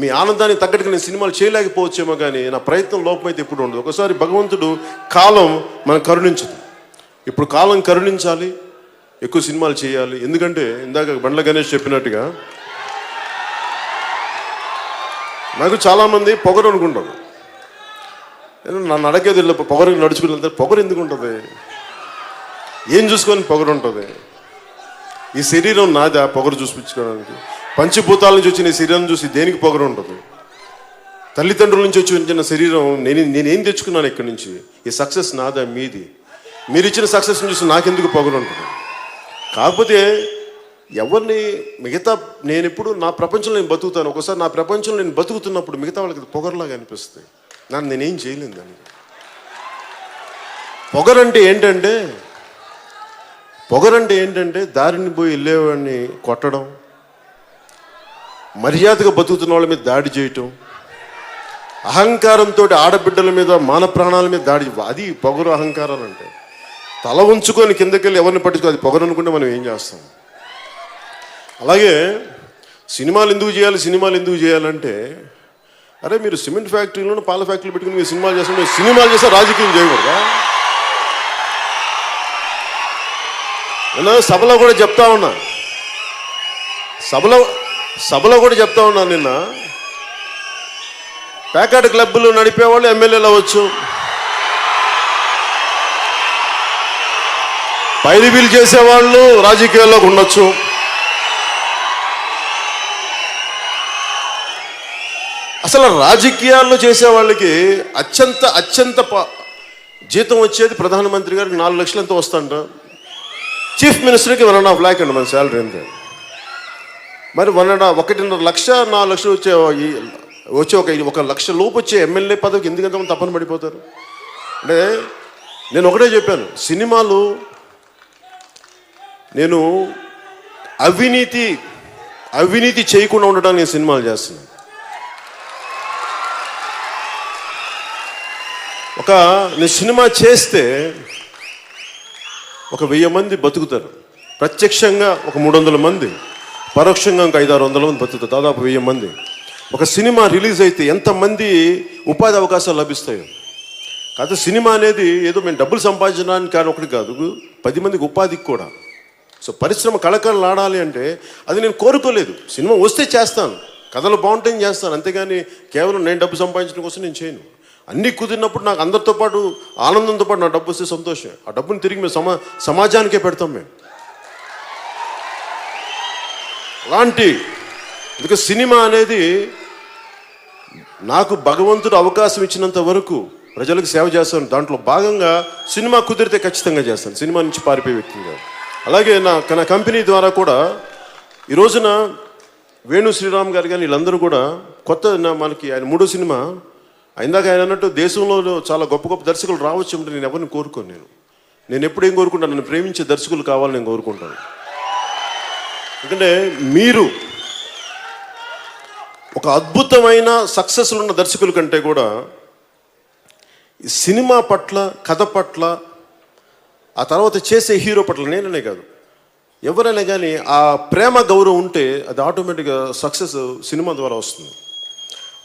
మీ ఆనందాన్ని తగ్గట్టుగా నేను సినిమాలు చేయలేకపోవచ్చేమో కానీ నా ప్రయత్నం లోపమైతే ఎప్పుడు ఉండదు. ఒకసారి భగవంతుడు కాలం మనం కరుణించదు. ఇప్పుడు కాలం కరుణించాలి, ఎక్కువ సినిమాలు చేయాలి. ఎందుకంటే ఇందాక బండ్ల గణేష్ చెప్పినట్టుగా నాకు చాలామంది పొగరు అనుకుంటారు. నేను నన్ను అడగేది పొగరు నడుచుకుని వెళ్తే పొగరు ఎందుకు ఉంటుంది, ఏం చూసుకొని పొగరు ఉంటుంది? ఈ శరీరం నాదా పొగరు చూపించుకోవడానికి? పంచభూతాల నుంచి వచ్చిన ఈ శరీరం చూసి దేనికి పొగరు ఉంటుంది? తల్లిదండ్రుల నుంచి వచ్చిన శరీరం నేనేం తెచ్చుకున్నాను ఇక్కడి నుంచి? ఈ సక్సెస్ నాదా మీది? మీరు ఇచ్చిన సక్సెస్ని చూసి నాకెందుకు పొగరు ఉంటుంది? కాకపోతే ఎవరిని నేను ఎప్పుడు నా ప్రపంచంలో నేను బతుకుతాను. ఒకసారి నా ప్రపంచంలో నేను బతుకుతున్నప్పుడు మిగతా వాళ్ళకి పొగరులాగా అనిపిస్తుంది. నేనేం చేయలేను దానికి. పొగరంటే ఏంటంటే దారిని పోయి వెళ్ళేవాడిని కొట్టడం, మర్యాదగా బతుకుతున్న వాళ్ళ మీద దాడి చేయటం, అహంకారంతో ఆడబిడ్డల మీద మాన ప్రాణాల మీద దాడి, అది పొగరు అహంకారాలు అంటే. తల ఉంచుకొని కిందకెళ్ళి ఎవరిని పట్టించుకో, అది పొగరు అనుకుంటే మనం ఏం చేస్తాం? అలాగే సినిమాలు ఎందుకు చేయాలంటే, అరే మీరు సిమెంట్ ఫ్యాక్టరీలోనూ పాల ఫ్యాక్టరీలు పెట్టుకుని మీరు సినిమాలు చేస్తే రాజకీయం చేయకూడదా? నేను సభలో కూడా చెప్తా ఉన్నా నిన్న, ప్యాకెట్ క్లబ్బులు నడిపేవాళ్ళు ఎమ్మెల్యేలు అవ్వచ్చు, పైరిబీలు చేసేవాళ్ళు రాజకీయాల్లోకి ఉండొచ్చు. అసలు రాజకీయాల్లో చేసే వాళ్ళకి అత్యంత జీతం వచ్చేది ప్రధానమంత్రి గారికి 4 లక్షలు ఎంతో వస్తుంట, చీఫ్ మినిస్టర్కి 1.5 lakh అండి మన శాలరీ అంతే. మరి 1.5 లక్ష 4 లక్షలు వచ్చే ఒక లక్ష లోపు వచ్చే ఎమ్మెల్యే పదవికి ఎందుకంతమంది తప్పని పడిపోతారు? అంటే నేను ఒకటే చెప్పాను, సినిమాలు నేను అవినీతి చేయకుండా ఉండడానికి నేను సినిమాలు చేస్తున్నాను. నేను సినిమా చేస్తే 1000 మంది బతుకుతారు, ప్రత్యక్షంగా 300 మంది, పరోక్షంగా 500-600 మంది బతుకుతారు, దాదాపు 1000 మంది. ఒక సినిమా రిలీజ్ అయితే ఎంతమంది ఉపాధి అవకాశాలు లభిస్తాయో. కాదు సినిమా అనేది ఏదో మేము డబ్బులు సంపాదించడానికి కానీ ఒకటి కాదు, 10 మందికి ఉపాధికి కూడా. సో పరిశ్రమ కళకళలు ఆడాలి అంటే అది నేను కోరుకోలేదు, సినిమా వస్తే చేస్తాను, కథలు బాగుంటే చేస్తాను, అంతేగాని కేవలం నేను డబ్బు సంపాదించడం కోసం నేను చేయను. అన్నీ కుదిరినప్పుడు నాకు అందరితో పాటు ఆనందంతో పాటు నా డబ్బు వస్తే సంతోషం, ఆ డబ్బుని తిరిగి మేము సమాజానికే పెడతాం మేము. అలాంటి అందుకే సినిమా అనేది నాకు భగవంతుడు అవకాశం ఇచ్చినంత వరకు ప్రజలకు సేవ చేస్తాను, దాంట్లో భాగంగా సినిమా కుదిరితే ఖచ్చితంగా చేస్తాను, సినిమా నుంచి పారిపోయే వ్యక్తిని కాదు. అలాగే నా కంపెనీ ద్వారా కూడా ఈ రోజున వేణు శ్రీరామ్ గారు కానీ వీళ్ళందరూ కూడా మనకి ఆయన 3వ సినిమా ఇందాక ఆయన అన్నట్టు దేశంలో చాలా గొప్ప దర్శకులు రావచ్చు అంటే నేను ఎవరిని కోరుకోను. నేను ఎప్పుడేం కోరుకుంటాను, నన్ను ప్రేమించే దర్శకులు కావాలని నేను కోరుకుంటాను. ఎందుకంటే మీరు ఒక అద్భుతమైన సక్సెస్లు ఉన్న దర్శకుల కంటే కూడా ఈ సినిమా పట్ల, కథ పట్ల, ఆ తర్వాత చేసే హీరో పట్ల, నేననే కాదు ఎవరైనా కానీ ఆ ప్రేమ గౌరవం ఉంటే అది ఆటోమేటిక్గా సక్సెస్ సినిమా ద్వారా వస్తుంది.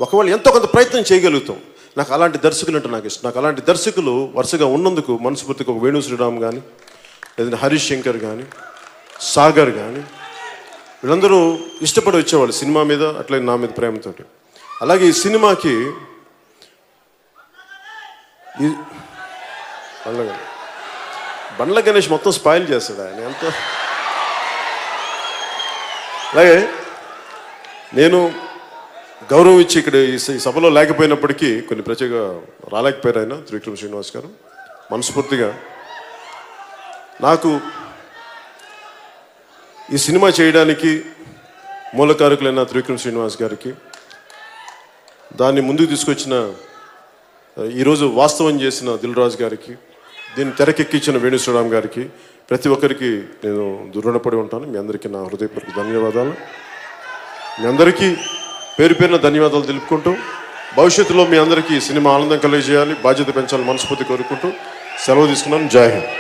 ఒకవేళ ఎంతో కొంత ప్రయత్నం చేయగలుగుతాం. నాకు అలాంటి దర్శకులు అంటే నాకు ఇష్టం. నాకు అలాంటి దర్శకులు వరుసగా ఉన్నందుకు మనస్ఫూర్తిగా ఒక వేణు శ్రీరామ్ కానీ, లేదంటే హరీష్ శంకర్ కానీ, సాగర్ కానీ, వీళ్ళందరూ ఇష్టపడి వచ్చేవాళ్ళు సినిమా మీద, అట్లే నా మీద ప్రేమతో. అలాగే ఈ సినిమాకి బండ్ల గణేష్ మొత్తం స్పాయిల్ చేస్తాడు ఆయన ఎంత. అలాగే నేను గౌరవం ఇచ్చి ఇక్కడ ఈ సభలో లేకపోయినప్పటికీ కొన్ని ప్రత్యేక రాలేకపోయారు ఆయన త్రివిక్రమ్ శ్రీనివాస్ గారు. మనస్ఫూర్తిగా నాకు ఈ సినిమా చేయడానికి మూలకారకులైన త్రివిక్రమ్ శ్రీనివాస్ గారికి, దాన్ని ముందుకు తీసుకొచ్చిన ఈరోజు వాస్తవం చేసిన దిల్ రాజు గారికి, దీన్ని తెరకెక్కించిన వేణు శ్రీరామ్ గారికి, ప్రతి ఒక్కరికి నేను రుణపడి ఉంటాను. మీ అందరికీ నా హృదయపూర్వక ధన్యవాదాలు. మీ అందరికీ పేరు పేరున ధన్యవాదాలు తెలుపుకుంటూ, భవిష్యత్తులో మీ అందరికీ సినిమా ఆనందం కలిగజేయాలి, బాధ్యత పెంచాలని మనస్ఫూర్తి కోరుకుంటూ సెలవు తీసుకున్నాను. జై హింద్.